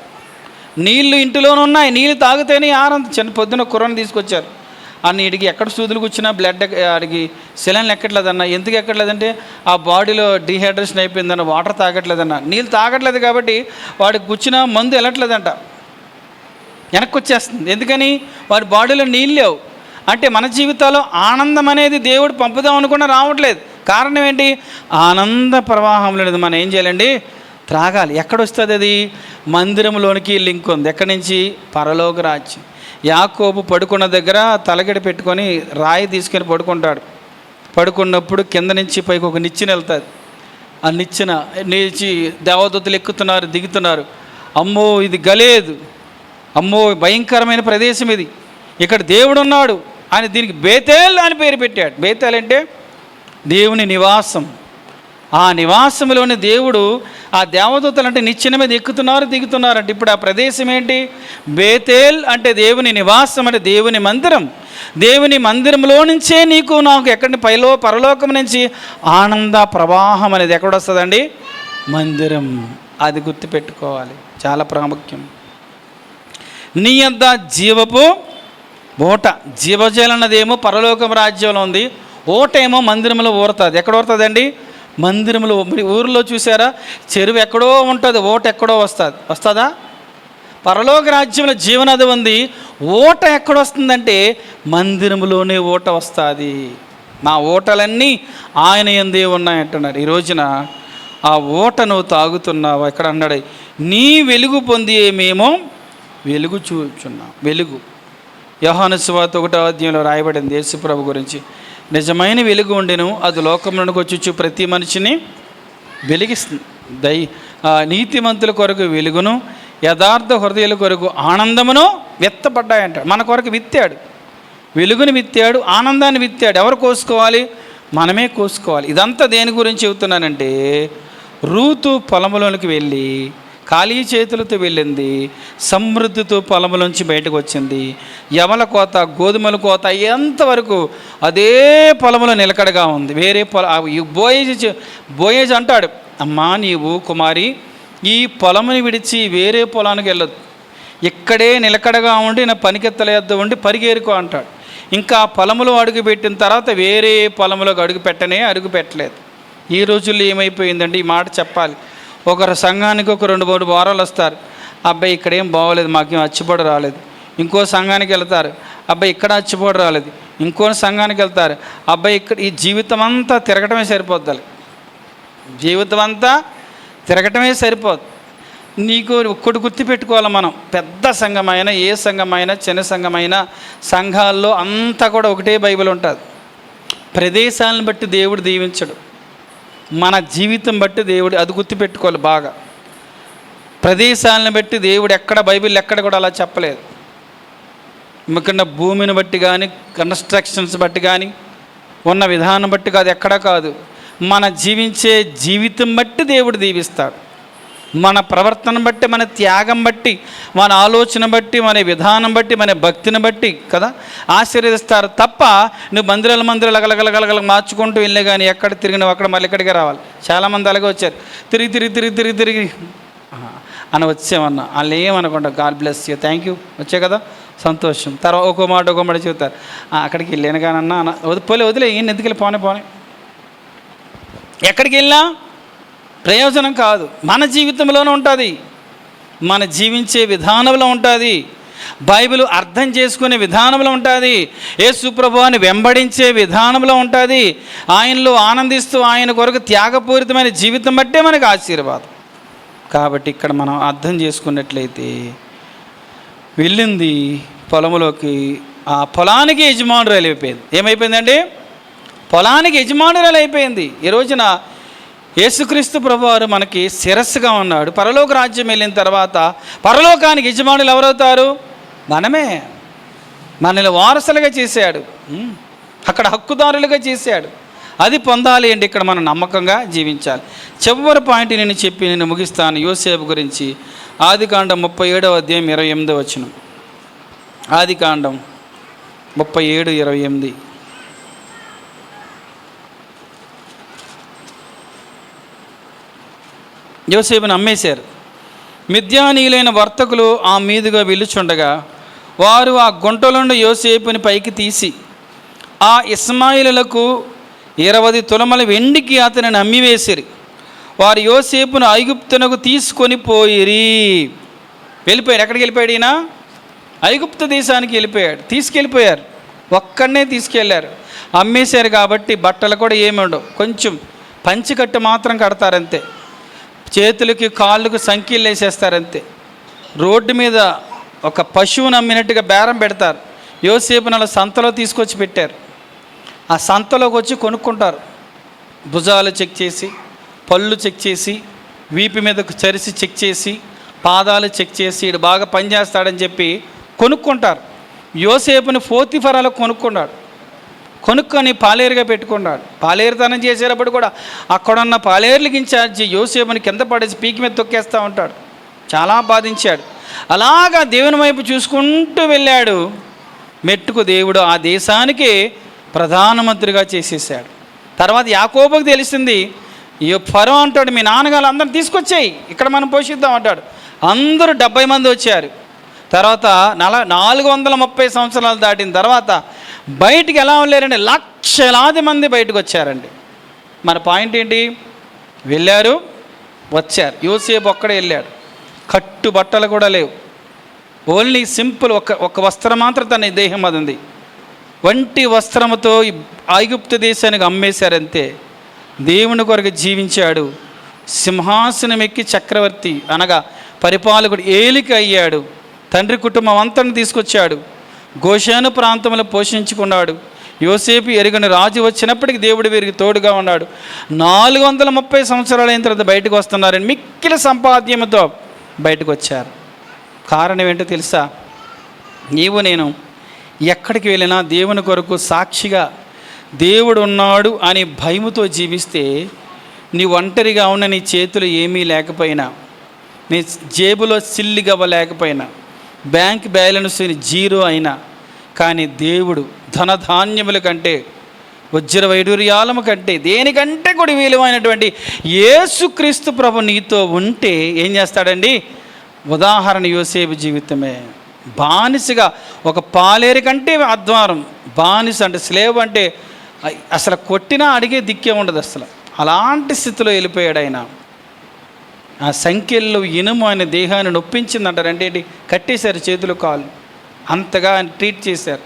నీళ్ళు ఇంటిలోనే ఉన్నాయి, నీళ్ళు తాగితేనే ఆనందం. చిన్న పొద్దున కుర్రని తీసుకొచ్చారు, ఆ నీటికి ఎక్కడ సూదులు కూర్చున్నా బ్లడ్ ఆడికి సెలైన్లు ఎక్కట్లేదన్న. ఎందుకు ఎక్కట్లేదంటే ఆ బాడీలో డీహైడ్రేషన్ అయిపోయిందన్న, వాటర్ తాగట్లేదన్న. నీళ్ళు తాగట్లేదు కాబట్టి వాడికి కూర్చున్న మందు వెళ్ళట్లేదంట, వెనక్కి వచ్చేస్తుంది. ఎందుకని? వాడి బాడీలో నీళ్ళు లేవు. అంటే మన జీవితాల్లో ఆనందం అనేది దేవుడు పంపుదాం అనుకున్నా రావట్లేదు. కారణం ఏంటి? ఆనంద ప్రవాహం లేదు. మనం ఏం చేయాలండి? త్రాగాలి. ఎక్కడొస్తుంది అది? మందిరంలోనికి లింక్ ఉంది. ఎక్కడి నుంచి? పరలోక రాజ్యం. యాకోబు పడుకున్న దగ్గర తలగడ పెట్టుకొని రాయి తీసుకొని పడుకుంటాడు. పడుకున్నప్పుడు కింద నుంచి పైకి ఒక నిచ్చెన వెళ్తుంది. ఆ నిచ్చెన నిలిచి దేవదూతలు ఎక్కుతున్నారు, దిగుతున్నారు. అమ్మో ఇది గలేదు, అమ్మో భయంకరమైన ప్రదేశం ఇది, ఇక్కడ దేవుడు ఉన్నాడు అని దీనికి బేతేల్ అని పేరు పెట్టాడు. బేతేల్ అంటే దేవుని నివాసం. ఆ నివాసంలోని దేవుడు, ఆ దేవదూతలు అంటే నిచ్చెన మీద ఎక్కుతున్నారు, దిగుతున్నారు. అంటే ఇప్పుడు ఆ ప్రదేశం ఏంటి? బేతేల్ అంటే దేవుని నివాసం, అంటే దేవుని మందిరం. దేవుని మందిరంలో నుంచే నీకు నాకు ఎక్కడి పరలోకం నుంచి ఆనంద ప్రవాహం అనేది ఎక్కడ వస్తుందండి? మందిరం. అది గుర్తుపెట్టుకోవాలి, చాలా ప్రాముఖ్యం. నీ యొద్ద జీవపు ఓట, జీవజలం అన్నదేమో పరలోకం రాజ్యంలో ఉంది, ఓట ఏమో మందిరంలో ఊరుతుంది. ఎక్కడ ఊరుతుందండి? మందిరంలో. మరి ఊరిలో చూసారా, చెరువు ఎక్కడో ఉంటుంది, ఓట ఎక్కడో వస్తుందా? పరలోక రాజ్యంలో జీవనది ఉంది, ఓట ఎక్కడొస్తుందంటే మందిరంలోనే ఓట వస్తుంది. మా ఓటలన్నీ ఆయన యందే ఉన్నాయంటున్నారు. ఈ రోజున ఆ ఓట నువ్వు తాగుతున్నావు. ఎక్కడ అన్నాడు? నీ వెలుగు పొంది మేము వెలుగు చూచున్నాం. వెలుగు యోహాను సువార్త 1వ అధ్యాయంలో రాయబడింది యేసు ప్రభు గురించి. నిజమైన వెలుగు ఉండెను, అది లోకంలోనికి వచ్చి ప్రతి మనిషిని వెలిగిస్తుంది. నీతిమంతుల కొరకు వెలుగును, యథార్థ హృదయాల కొరకు ఆనందమును విత్తబడ్డాయంట. మన కొరకు విత్తాడు, వెలుగుని విత్తాడు, ఆనందాన్ని విత్తాడు. ఎవరు కోసుకోవాలి? మనమే కోసుకోవాలి. ఇదంతా దేని గురించి చెబుతున్నానంటే, రూతు పొలంలోనికి వెళ్ళి ఖాళీ చేతులతో వెళ్ళింది, సమృద్ధితో పొలంలోంచి బయటకు వచ్చింది. యవల కోత, గోధుమల కోత ఎంతవరకు అదే పొలంలో నిలకడగా ఉంది. వేరే బోయేజ్ అంటాడు, అమ్మా నీవు కుమారి ఈ పొలముని విడిచి వేరే పొలానికి వెళ్ళదు, ఇక్కడే నిలకడగా ఉండి నా పనికెత్తలేద్ద ఉండి పరిగేరుకో అంటాడు. ఇంకా పొలములో అడుగు పెట్టిన తర్వాత వేరే పొలంలోకి అడుగు పెట్టలేదు. ఈ రోజుల్లో ఏమైపోయిందండి? ఈ మాట చెప్పాలి. ఒకరు సంఘానికి ఒక 2-3 వారాలు వస్తారు, అబ్బాయి ఇక్కడేం బాగోలేదు, మాకేం అచ్చిపొడి రాలేదు. ఇంకో సంఘానికి వెళ్తారు, అబ్బాయి ఇక్కడ అచ్చిపొడి రాలేదు. ఇంకో సంఘానికి వెళ్తారు, అబ్బాయి ఇక్కడ. ఈ జీవితం అంతా తిరగటమే సరిపోద్ది. జీవితం అంతా తిరగటమే సరిపోద్ది. నీకు ఒక్కటి గుర్తుపెట్టుకోవాలి, మనం పెద్ద సంఘమైనా, ఏ సంఘమైనా, చిన్న సంఘమైనా, సంఘాల్లో అంతా కూడా ఒకటే బైబిల్ ఉంటుంది. ప్రదేశాలను బట్టి దేవుడు దీవించడు, మన జీవితం బట్టి దేవుడు, అది గుర్తుపెట్టుకోవాలి బాగా. ప్రదేశాలను బట్టి దేవుడు ఎక్కడ, బైబిల్ ఎక్కడ కూడా అలా చెప్పలేదు. ఎందుకంటే భూమిని బట్టి కానీ, కన్స్ట్రక్షన్స్ బట్టి కానీ, ఉన్న విధానం బట్టి కాదు, ఎక్కడ కాదు. మన జీవించే జీవితం బట్టి దేవుడు దీవిస్తాడు. మన ప్రవర్తన బట్టి, మన త్యాగం బట్టి, మన ఆలోచన బట్టి, మన విధానం బట్టి, మన భక్తిని బట్టి కదా ఆశీర్వదిస్తారు తప్ప నువ్వు మందిరాలు గలగలగలగల మార్చుకుంటూ వెళ్ళే కానీ ఎక్కడ తిరిగినావు అక్కడ మళ్ళీ ఇక్కడికే రావాలి. చాలామంది అలాగే వచ్చారు, తిరిగి అని వచ్చామన్నా వాళ్ళు ఏమనుకుంటా, god bless you, thank you, వచ్చే కదా సంతోషం. తర్వాత ఒక్కో మాట చెబుతారు, అక్కడికి వెళ్ళాను కానన్నా వదిలే ఈయన ఎందుకు వెళ్ళి పోనే ఎక్కడికి వెళ్ళినా ప్రయోజనం కాదు. మన జీవితంలోనే ఉంటుంది, మన జీవించే విధానంలో ఉంటుంది. బైబిల్ అర్థం చేసుకునే విధానంలో ఉంటుంది, యేసు ప్రభువుని వెంబడించే విధానంలో ఉంటుంది, ఆయనలో ఆనందిస్తూ ఆయన కొరకు త్యాగపూరితమైన జీవితం బట్టే మనకు ఆశీర్వాదం. కాబట్టి ఇక్కడ మనం అర్థం చేసుకున్నట్లయితే వెళ్ళింది పొలంలోకి, ఆ పొలానికి యజమానురాలు అయిపోయింది. ఏమైపోయిందండి? పొలానికి యజమానురాలు అయిపోయింది. ఈ రోజున యేసుక్రీస్తు ప్రభువారు మనకి శిరస్సుగా ఉన్నాడు. పరలోక రాజ్యం వెళ్ళిన తర్వాత పరలోకానికి యజమానులు ఎవరవుతారు? మనమే. మనల్ని వారసులుగా చేశాడు, అక్కడ హక్కుదారులుగా చేశాడు. అది పొందాలి అంటే ఇక్కడ మనం నమ్మకంగా జీవించాలి. చివరి పాయింట్ నేను చెప్పి నేను ముగిస్తాను. యోసేపు గురించి ఆదికాండం 37వ అధ్యాయం 28వ వచనం. ఆదికాండం 37:28. యోసేపుని అమ్మేశారు. మిద్యానీయులైన వర్తకులు ఆ మీదుగా వెళ్ళుచుండగా వారు ఆ గుంటలో నుండి యోసేపుని పైకి తీసి ఆ ఇస్మాయిలులకు 20 తులముల వెండికి అతనిని అమ్మివేసిరి. వారు యోసేపును ఐగుప్తునకు తీసుకొని పోయిరి. వెళ్ళిపోయారు. ఎక్కడికి వెళ్ళిపోయాడు ఈయన? ఐగుప్తు దేశానికి వెళ్ళిపోయాడు. తీసుకెళ్ళిపోయారు, ఒక్కడనే తీసుకెళ్ళారు. అమ్మేశారు కాబట్టి బట్టలు కూడా ఏమి ఉండవు, కొంచెం పంచికట్టు మాత్రం కడతారంతే, చేతులకి కాళ్ళకు సంకీళ్ళు వేసేస్తారంతే. రోడ్డు మీద ఒక పశువును అమ్మినట్టుగా బేరం పెడతారు. యోసేపుని అలా సంతలో తీసుకొచ్చి పెట్టారు. ఆ సంతలోకి వచ్చి కొనుక్కుంటారు. భుజాలు చెక్ చేసి, పళ్ళు చెక్ చేసి, వీపు మీదకు చరిసి చెక్ చేసి, పాదాలు చెక్ చేసి ఇడు బాగా పనిచేస్తాడని చెప్పి కొనుక్కుంటారు. యోసేపుని పోతిఫరాలో కొనుక్కున్నాడు. కొనుక్కొని పాలేరుగా పెట్టుకున్నాడు. పాలేరుతనం చేసేటప్పుడు కూడా అక్కడున్న పాలేరులకి ఇన్ఛార్జి యోసేపుని కింద పడేసి పీకి మీద తొక్కేస్తూ ఉంటాడు. చాలా బాధించాడు. అలాగా దేవుని వైపు చూసుకుంటూ వెళ్ళాడు. మెట్టుకు దేవుడు ఆ దేశానికి ప్రధానమంత్రిగా చేసేసాడు. తర్వాత యాకోబుకు తెలిసింది, ఈ ఫరో అంటాడు, మీ నాన్నగారు అందరిని తీసుకొచ్చాయి, ఇక్కడ మనం పోషిద్దాం అంటాడు. అందరూ 70 మంది వచ్చారు. తర్వాత 430 సంవత్సరాలు దాటిన తర్వాత బయటికి ఎలా వెళ్ళారండి? లక్షలాది మంది బయటకు వచ్చారండి. మన పాయింట్ ఏంటి? వెళ్ళారు, వచ్చారు. యోసేపు ఒక్కడే వెళ్ళాడు. కట్టు బట్టలు కూడా లేవు, ఓన్లీ సింపుల్ ఒక వస్త్రం మాత్రం తన దేహం అది ఉంది. వంటి వస్త్రముతో ఐగుప్తు దేశానికి అమ్మేశారంతే. దేవుని కొరకు జీవించాడు. సింహాసనం ఎక్కి చక్రవర్తి అనగా పరిపాలకుడు ఏలిక అయ్యాడు. తండ్రి కుటుంబం అంతని తీసుకొచ్చాడు. గోషేను ప్రాంతంలో పోషించుకున్నాడు. యోసేపు ఎరుగని రాజు వచ్చినప్పటికీ దేవుడు వీరికి తోడుగా ఉన్నాడు. 430 సంవత్సరాలు అయిన తర్వాత బయటకు వస్తున్నారని మిక్కిలి సంపాద్యంతో బయటకు వచ్చారు. కారణం ఏంటో తెలుసా? నీవు నేను ఎక్కడికి వెళ్ళినా దేవుని కొరకు సాక్షిగా దేవుడు ఉన్నాడు అని భయముతో జీవిస్తే, నీ ఒంటరిగా ఉన్న నీ చేతులు ఏమీ లేకపోయినా, నీ జేబులో సిల్లిగవ్వ లేకపోయినా, బ్యాంక్ బ్యాలెన్స్ జీరో అయినా, కానీ దేవుడు ధనధాన్యముల కంటే వజ్ర వైడూర్యాలము కంటే దేనికంటే కూడా విలువైనటువంటి యేసుక్రీస్తు ప్రభు నీతో ఉంటే ఏం చేస్తాడండి? ఉదాహరణ యోసేపు జీవితమే. బానిసగా ఒక పాలేరు కంటే అధ్వారం, బానిస అంటే స్లేవ్ అంటే అసలు కొట్టినా అడిగే దిక్కే ఉండదు అసలు. అలాంటి స్థితిలో వెళ్ళిపోయాడు ఆయన. ఆ సంఖ్యల్లో ఇనుము ఆయన దేహాన్ని నొప్పించిందంటారు. అంటే ఏంటి? కట్టేశారు చేతులు కాళ్ళు, అంతగా ఆయన ట్రీట్ చేశారు.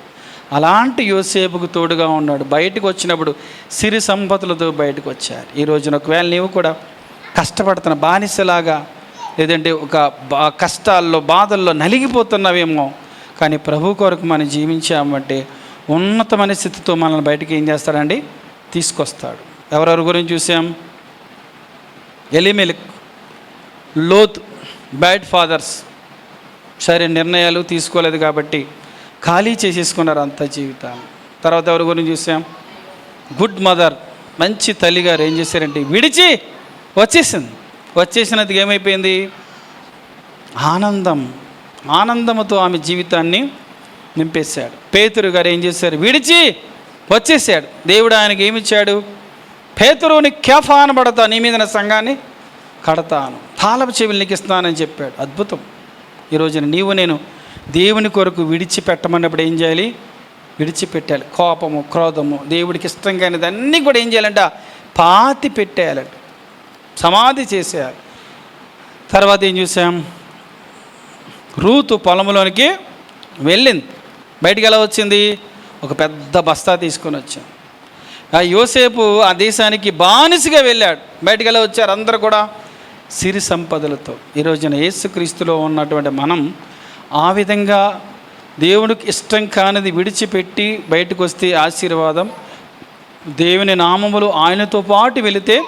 అలాంటి యోసేపుకు తోడుగా ఉన్నాడు. బయటకు వచ్చినప్పుడు సిరి సంపదలతో బయటకు వచ్చారు. ఈ రోజున ఒకవేళ నీవు కూడా కష్టపడుతున్న బానిసలాగా, లేదంటే ఒక కష్టాల్లో బాధల్లో నలిగిపోతున్నావేమో, కానీ ప్రభు కొరకు మనం జీవించామంటే ఉన్నతమైన స్థితితో మనల్ని బయటికి ఏం చేస్తాడండి? తీసుకొస్తాడు. ఎవరెవరి గురించి చూసాం? ఎలిమెలెకు, లోతు, బ్యాడ్ ఫాదర్స్, సరే నిర్ణయాలు తీసుకోలేదు కాబట్టి ఖాళీ చేసేసుకున్నారు అంత జీవితాన్ని. తర్వాత ఎవరి గురించి చూసాం? గుడ్ మదర్, మంచి తల్లిగారు ఏం చేశారంటే విడిచి వచ్చేసినందుకు ఏమైపోయింది? ఆనందముతో ఆమె జీవితాన్ని నింపేశాడు. పేతురు గారు ఏం చేశారు? విడిచి వచ్చేసాడు. దేవుడు ఆయనకి ఏమిచ్చాడు? పేతురుని కేఫా అనబడతా, నీ మీద నా సంఘాన్ని కడతాను, తాళపు చెవులు నీకు ఇస్తానని చెప్పాడు. అద్భుతం. ఈరోజున నీవు నేను దేవుని కొరకు విడిచిపెట్టమన్నప్పుడు ఏం చేయాలి? విడిచిపెట్టాలి. కోపము, క్రోధము, దేవుడికి ఇష్టం కానిది అన్నీ కూడా ఏం చేయాలంట? పాతి పెట్టేయాలంట, సమాధి చేసేయాలి. తర్వాత ఏం చూసాం? రూతు పొలంలోనికి వెళ్ళింది. బయటికి ఎలా వచ్చింది? ఒక పెద్ద బస్తా తీసుకొని వచ్చాం. ఆ యోసేపు ఆ దేశానికి బానిసగా వెళ్ళాడు. బయటికి ఎలా వచ్చారు? అందరూ కూడా సిరి సంపదలతో. ఈరోజున యేసుక్రీస్తులో ఉన్నటువంటి మనం ఆ విధంగా దేవునికి ఇష్టం కానిది విడిచిపెట్టి బయటకు వస్తే ఆశీర్వాదం, దేవుని నామములు ఆయనతో పాటు వెళితే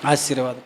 ఆశీర్వాదం.